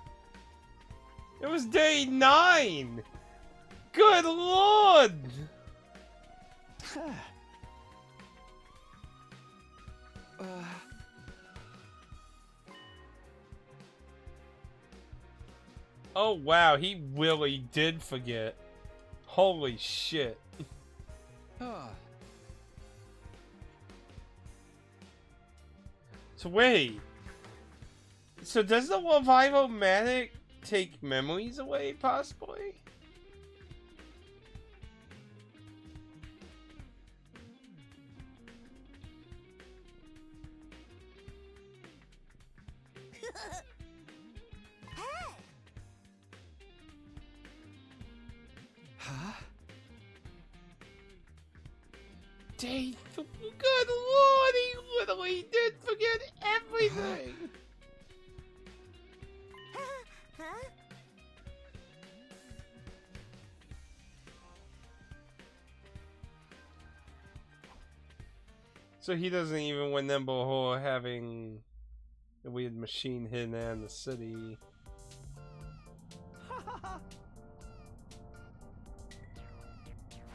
It was day 9! Good lord! Oh, wow, he really did forget. Holy shit. So wait. So does the Revival-Matic take memories away, possibly? Hey! Huh? Dang, good lord, he literally did forget everything. Huh? So he doesn't even remember her having the weird machine hidden in the city.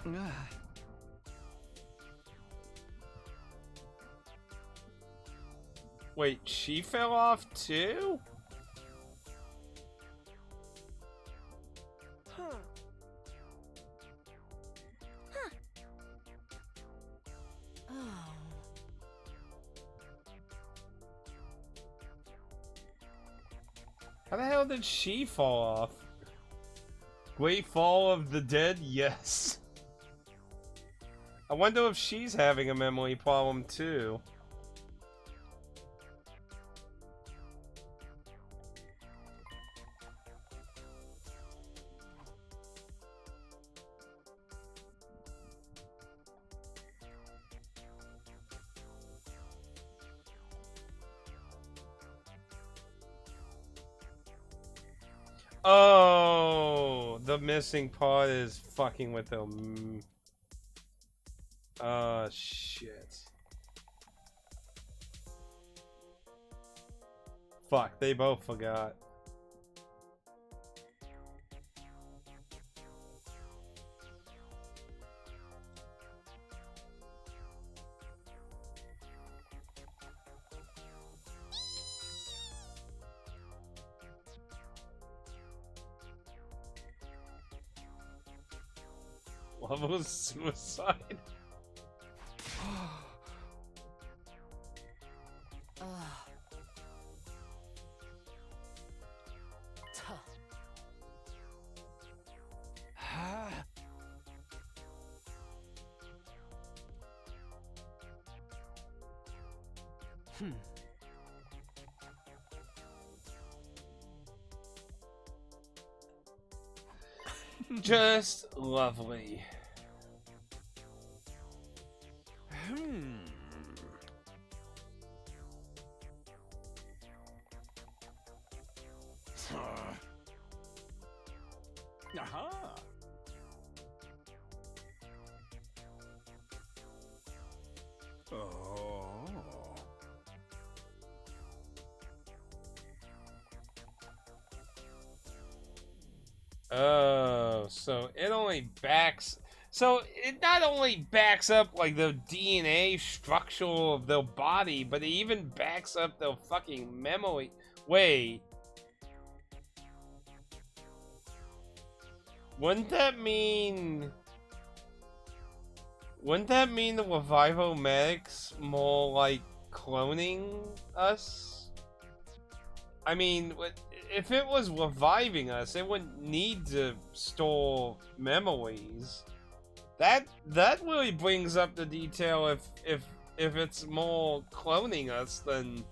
Ah. Wait, she fell off too? Huh. Huh. Oh. How the hell did she fall off? Great Fall of the Dead? Yes. I wonder if she's having a memory problem too. Oh, the missing part is fucking with them. Shit. Fuck, they both forgot. Level suicide. Ugh. Tuh. Ah. Hmm. Just lovely. Hmm. Aha. Oh. Oh, so it only backs. So it not only backs up like the DNA structure of their body, but it even backs up their fucking memory. Wait. Wouldn't that mean? Wouldn't that mean the Revivomatics more like cloning us? I mean, if it was reviving us, it wouldn't need to store memories. That really brings up the detail if it's more cloning us than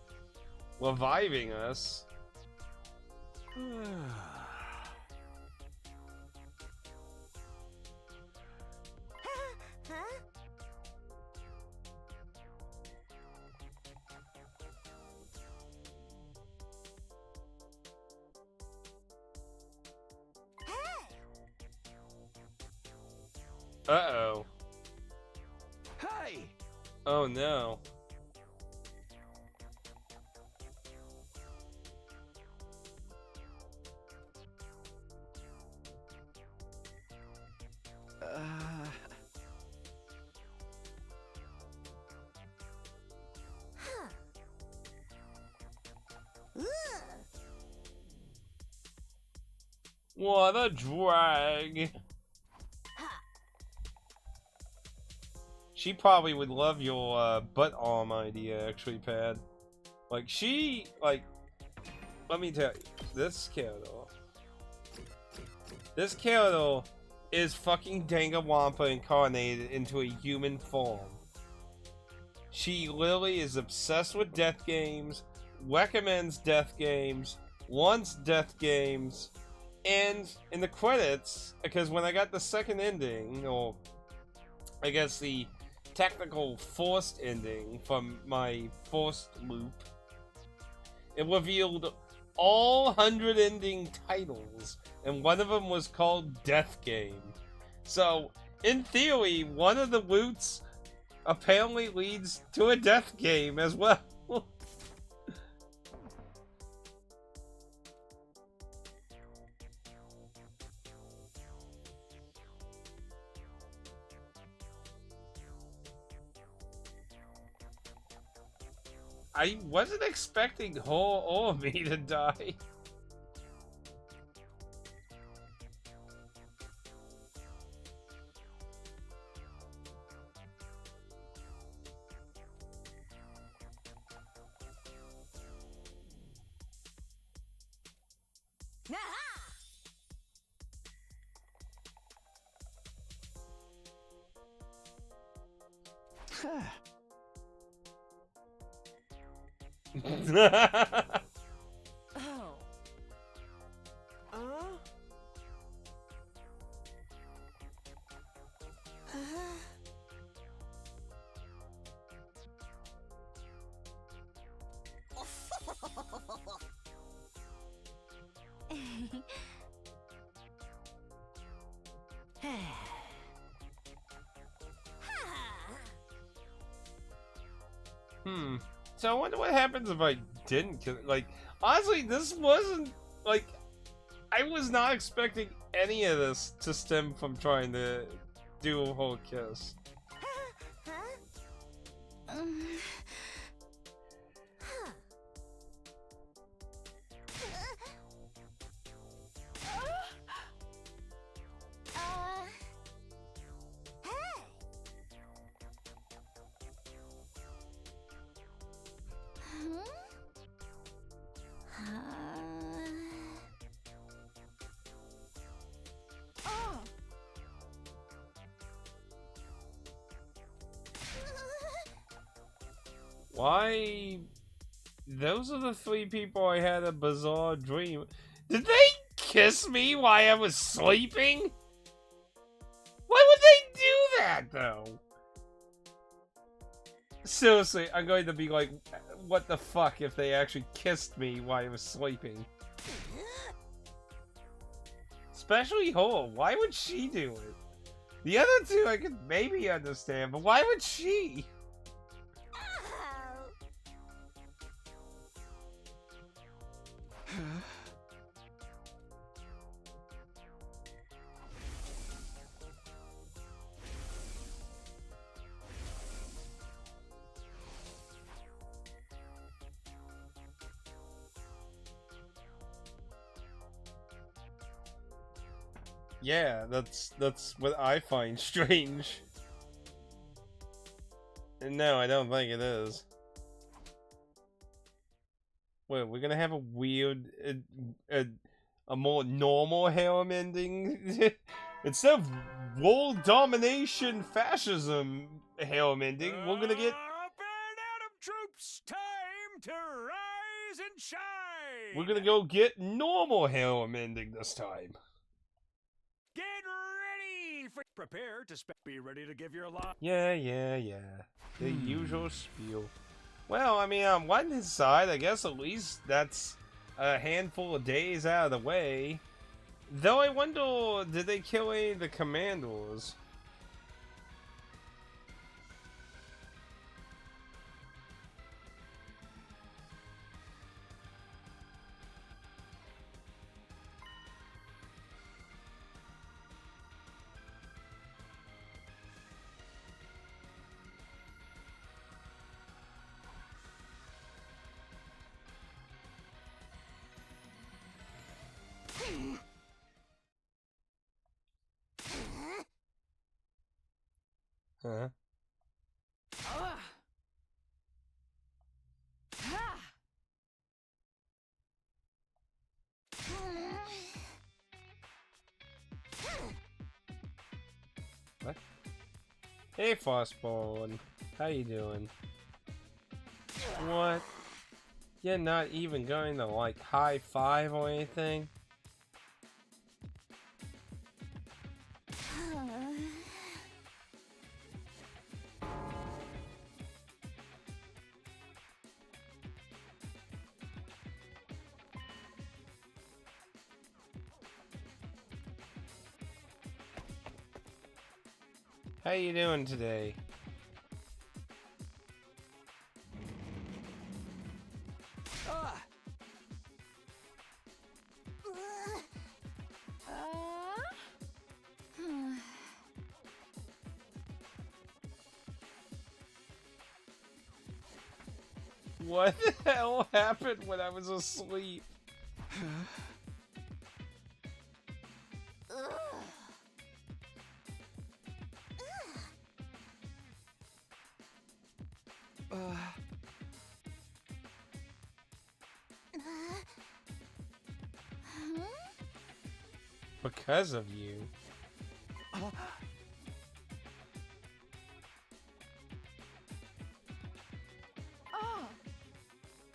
reviving us. Huh? Hey! Uh-oh. Hey. Oh no. Huh. Ugh. What a drag. Ha. She probably would love your butt arm idea, actually, Pad. Like, let me tell you, this character is fucking Danganronpa incarnated into a human form. She literally is obsessed with death games, recommends death games, wants death games, and in the credits, because when I got the second ending, or I guess the technical forced ending from my forced loop, it revealed all 100 ending titles, and one of them was called Death Game. So, in theory, one of the loots apparently leads to a death game as well. I wasn't expecting Ho or me to die. Oh. So I wonder what happens if I didn't kill. Like, honestly, this wasn't like I was not expecting any of this to stem from trying to do a whole kiss. Why? Those are the three people I had a bizarre dream. Did they kiss me while I was sleeping? Why would they do that, though? Seriously, I'm going to be like, what the fuck if they actually kissed me while I was sleeping? Especially Ho. Why would she do it? The other two I could maybe understand, but why would she? Yeah, that's what I find strange. And no, I don't think it is. Wait, we're gonna have a weird, a more normal harem ending? Instead of world domination fascism harem ending, we're gonna get... Up and Atom troops, time to rise and shine! We're gonna go get normal harem ending this time. Get ready for... Prepare to be ready to give your lot. Yeah. The usual spiel. Well, I mean, on one side, I guess at least that's a handful of days out of the way. Though I wonder, did they kill any of the commandos? Huh? What? Hey, Frostborn. How you doing? What? You're not even going to, like, high five or anything? How you doing today? Ah! What the hell happened when I was asleep? Because of you.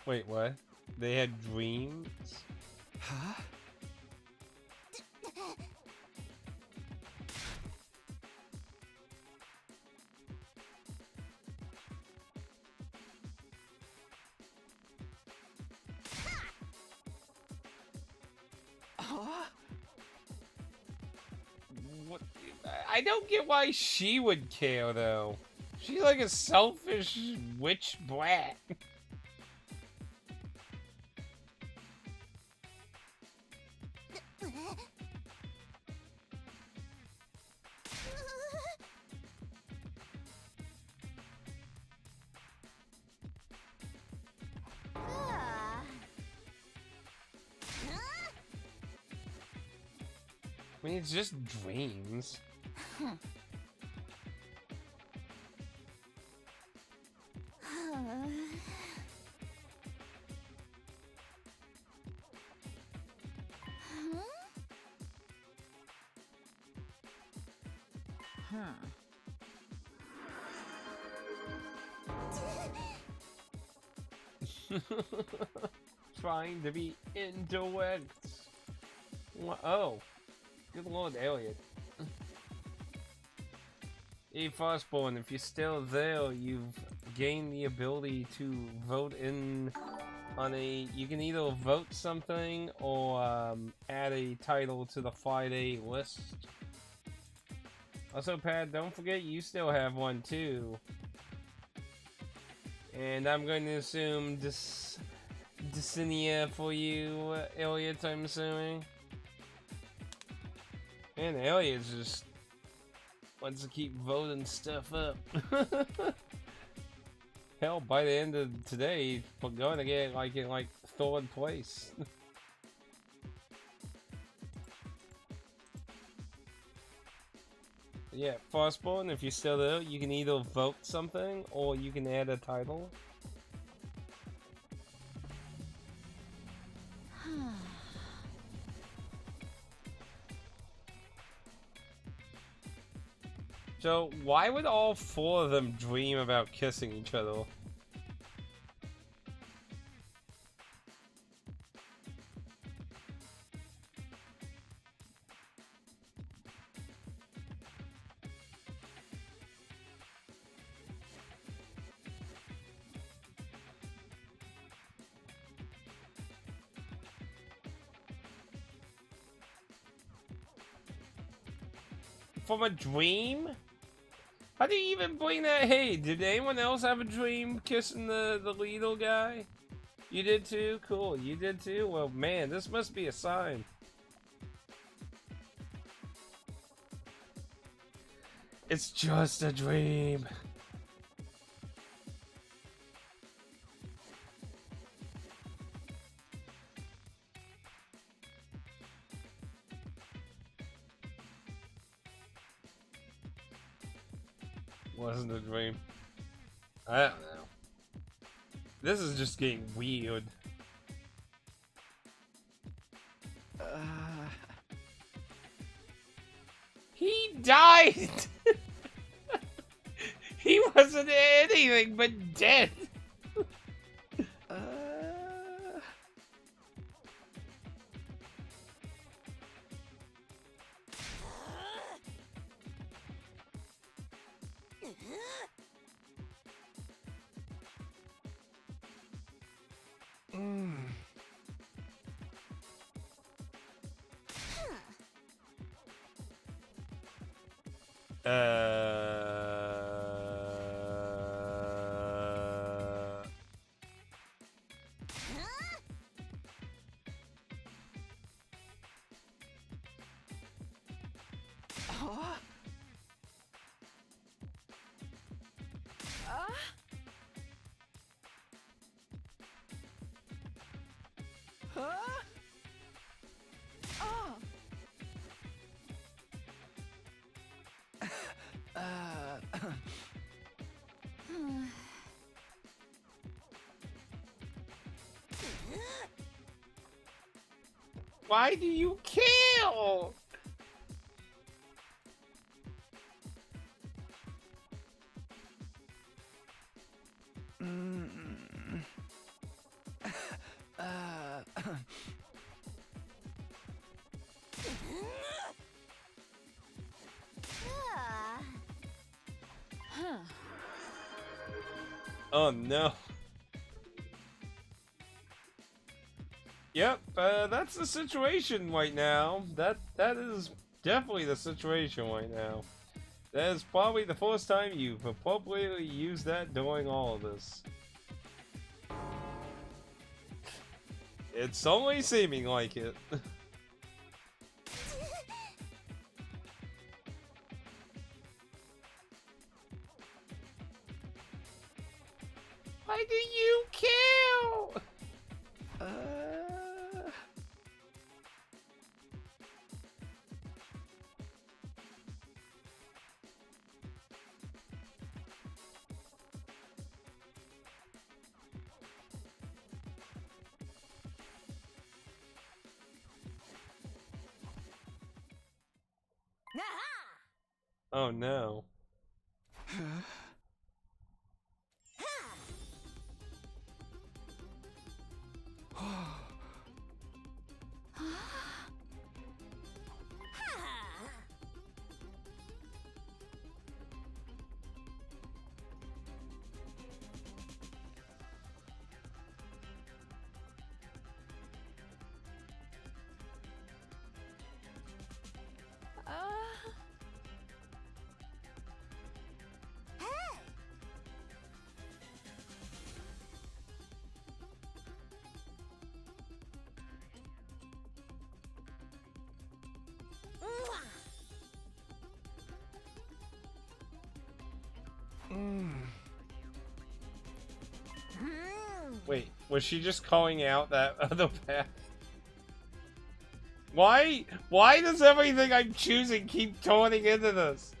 Wait, what? They had dreams? Huh? What? I don't get why she would care, though. She's like a selfish witch brat. I mean, it's just dreams. Trying to be indirect. Oh. Good Lord, Elliot. Hey, Firstborn, if you're still there, you've gained the ability to vote in on a... You can either vote something or add a title to the Friday list. Also, Pat, don't forget you still have one, too. And I'm going to assume Dicinia for you, Elliot, I'm assuming. And Elliot just wants to keep voting stuff up. Hell, by the end of today, we're going to get like in like 3rd place. Yeah, Firstborn, if you're still there, you can either vote something or you can add a title. So, why would all 4 of them dream about kissing each other? From a dream? How do you even bring that? Hey, did anyone else have a dream kissing the little guy? You did too? Cool, you did too? Well, man, this must be a sign. It's just a dream. Wasn't a dream. I don't know. This is just getting weird. He died! He wasn't anything but dead! Why do you kill? Oh no. Yep, that's the situation right now. That is definitely the situation right now. That is probably the first time you've appropriately used that during all of this. It's only seeming like it. Why do you kill? Oh no. Wait, was she just calling out that other path? Why does everything I'm choosing keep turning into this?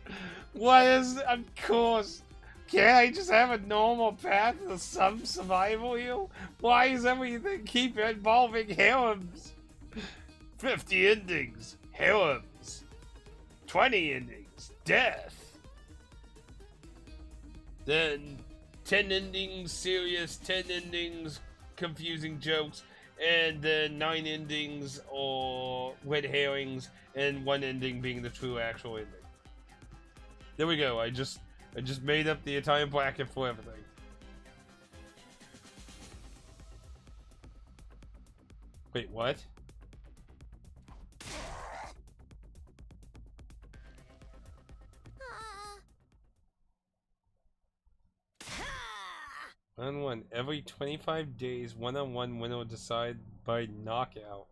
What is, of course, can't I just have a normal path to some survival here? Why does everything keep involving harems? 50 endings, harems. 20 endings, death. Then 10 endings, serious, 10 endings, confusing jokes, and then 9 endings or red herrings, and 1 ending being the true actual ending. There we go. I just made up the entire bracket for everything. Wait, what? One every 25 days, one-on-one winner will decide by knockout.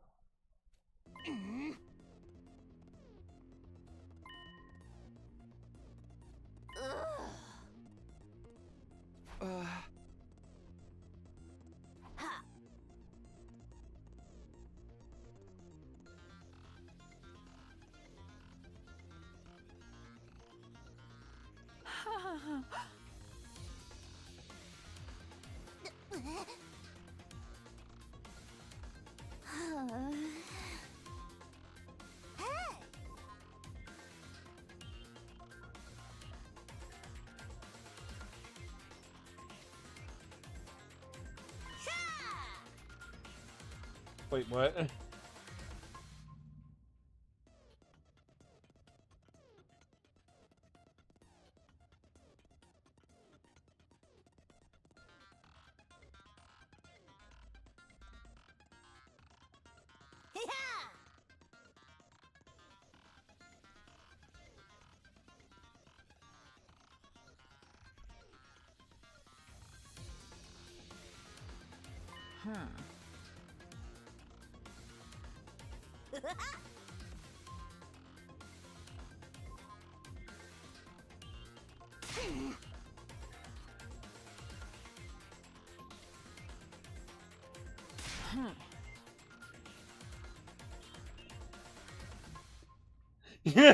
Wait, what?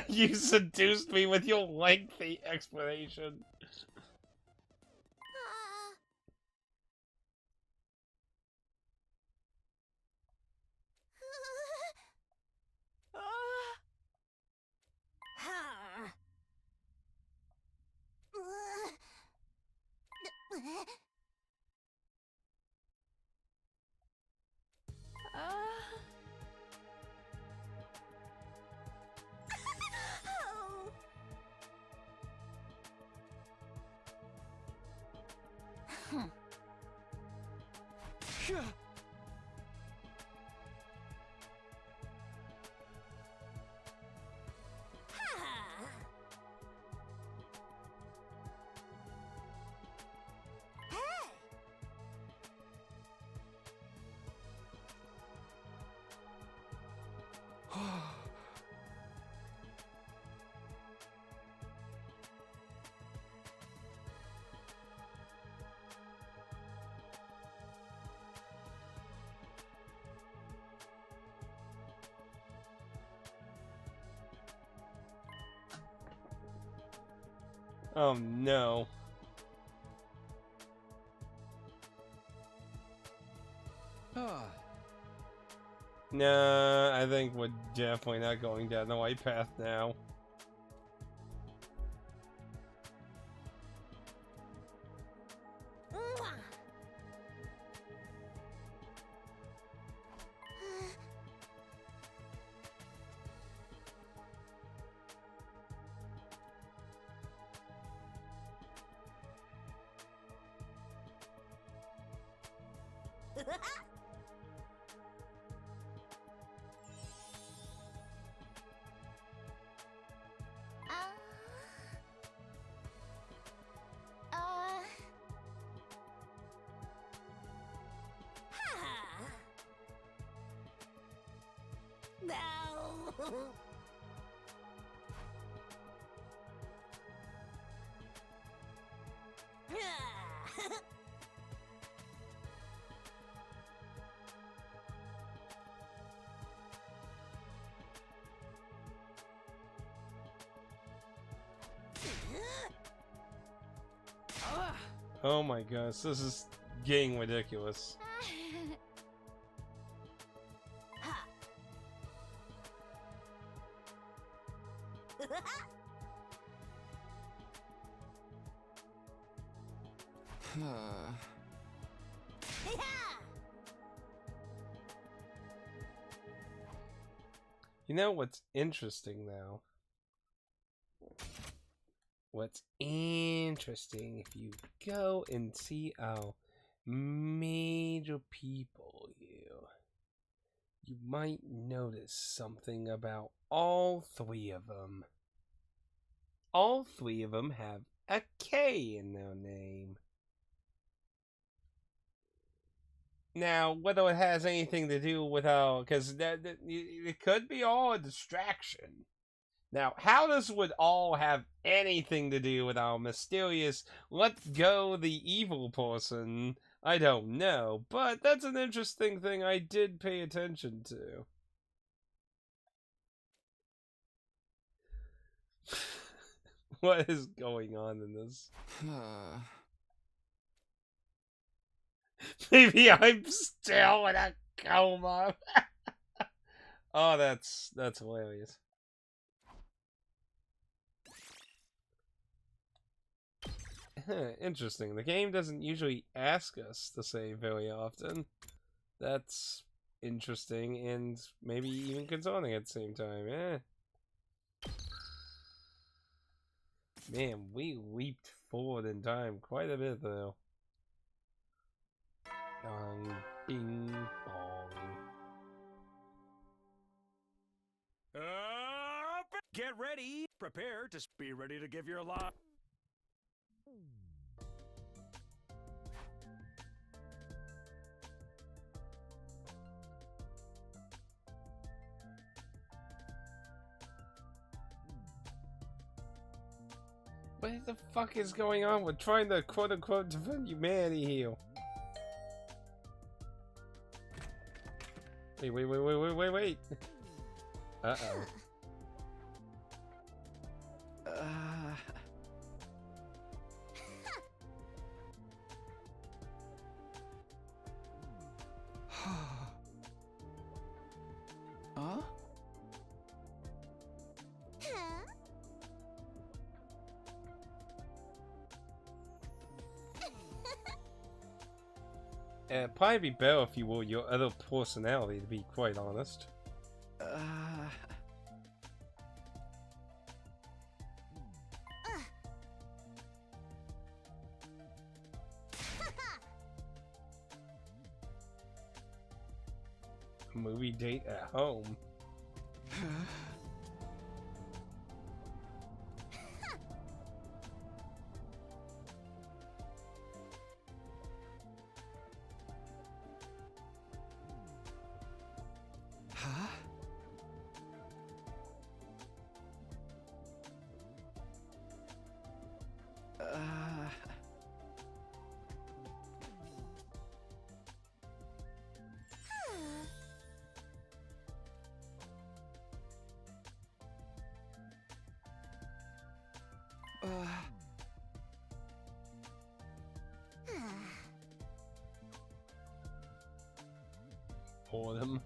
You seduced me with your lengthy explanation. Oh no. Nah, I think we're definitely not going down the right path now. No. Oh my gosh, this is getting ridiculous. You know what's interesting now? What's interesting, if you go and see how major people you might notice something about all three of them. All three of them have a K in their name. Now, whether it has anything to do with how, because it could be all a distraction. Now, how this would all have anything to do with our mysterious let's go the evil person, I don't know, but that's an interesting thing I did pay attention to. What is going on in this? Maybe I'm still in a coma. Oh, that's hilarious. Interesting. The game doesn't usually ask us to save very often. That's interesting and maybe even concerning at the same time. Man, we leaped forward in time quite a bit though. Dong, bing, bong. Get ready. Prepare to be ready to give your lot. What the fuck is going on? We're trying to quote-unquote defend humanity here. Wait. Uh-oh. Huh? It'd probably be better if you wore your other personality, to be quite honest. Movie date at home. Huh? Boredom.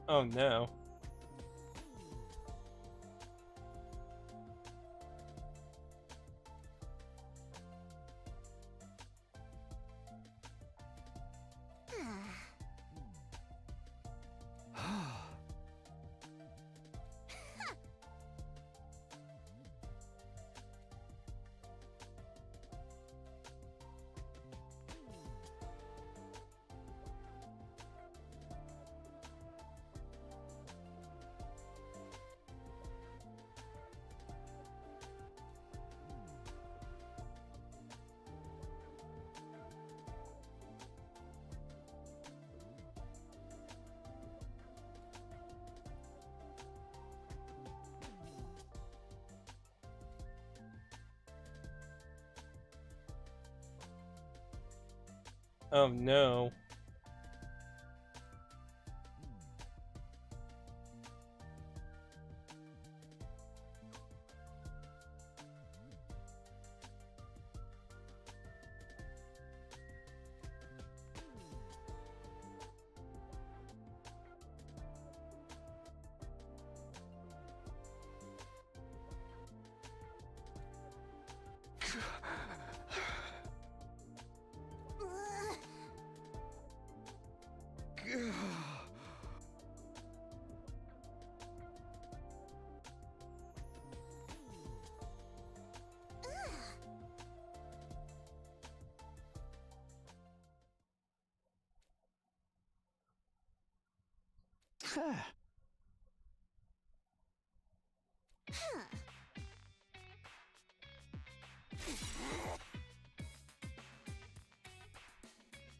Oh no. Oh no.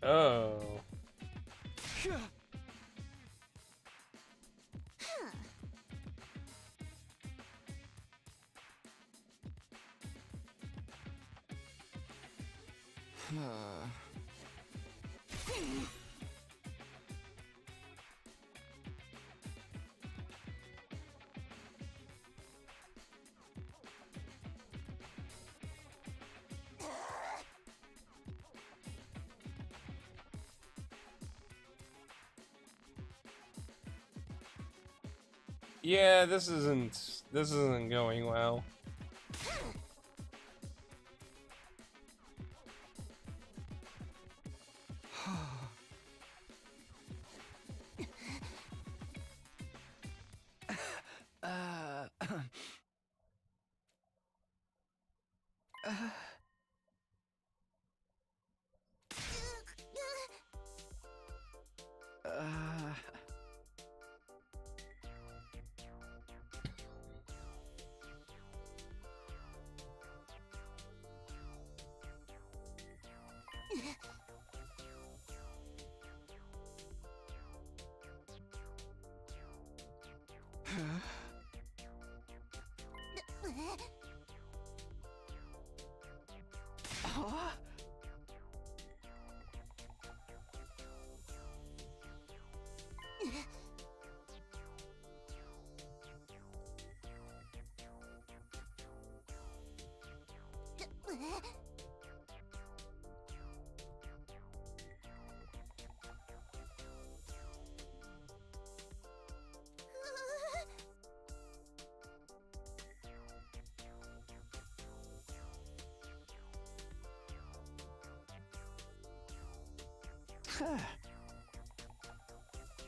Oh. Yeah, this isn't going well.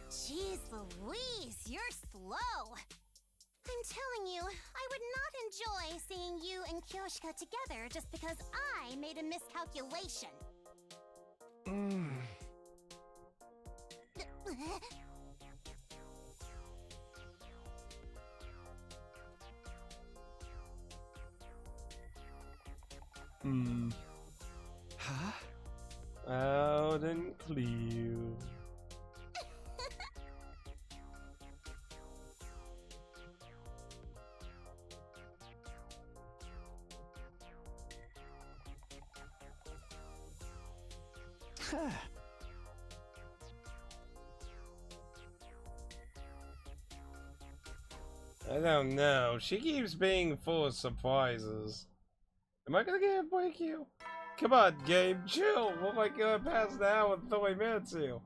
Jeez Louise, you're slow. I'm telling you, I would not enjoy seeing you and Kyoshika together just because I made a miscalculation. Huh? Out and clear. I don't know. She keeps being full of surprises. Am I gonna get a break you? Come on, Gabe, chill. We're like past the hour and 30 minutes here.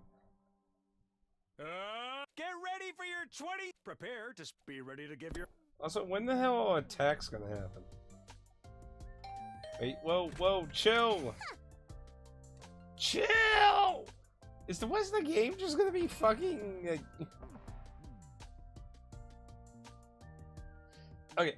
Get ready for your 20. Prepare to be ready to give your. Also, when the hell are attacks gonna happen? Wait, whoa, chill! Chill! Is the rest of the game just gonna be fucking... Okay.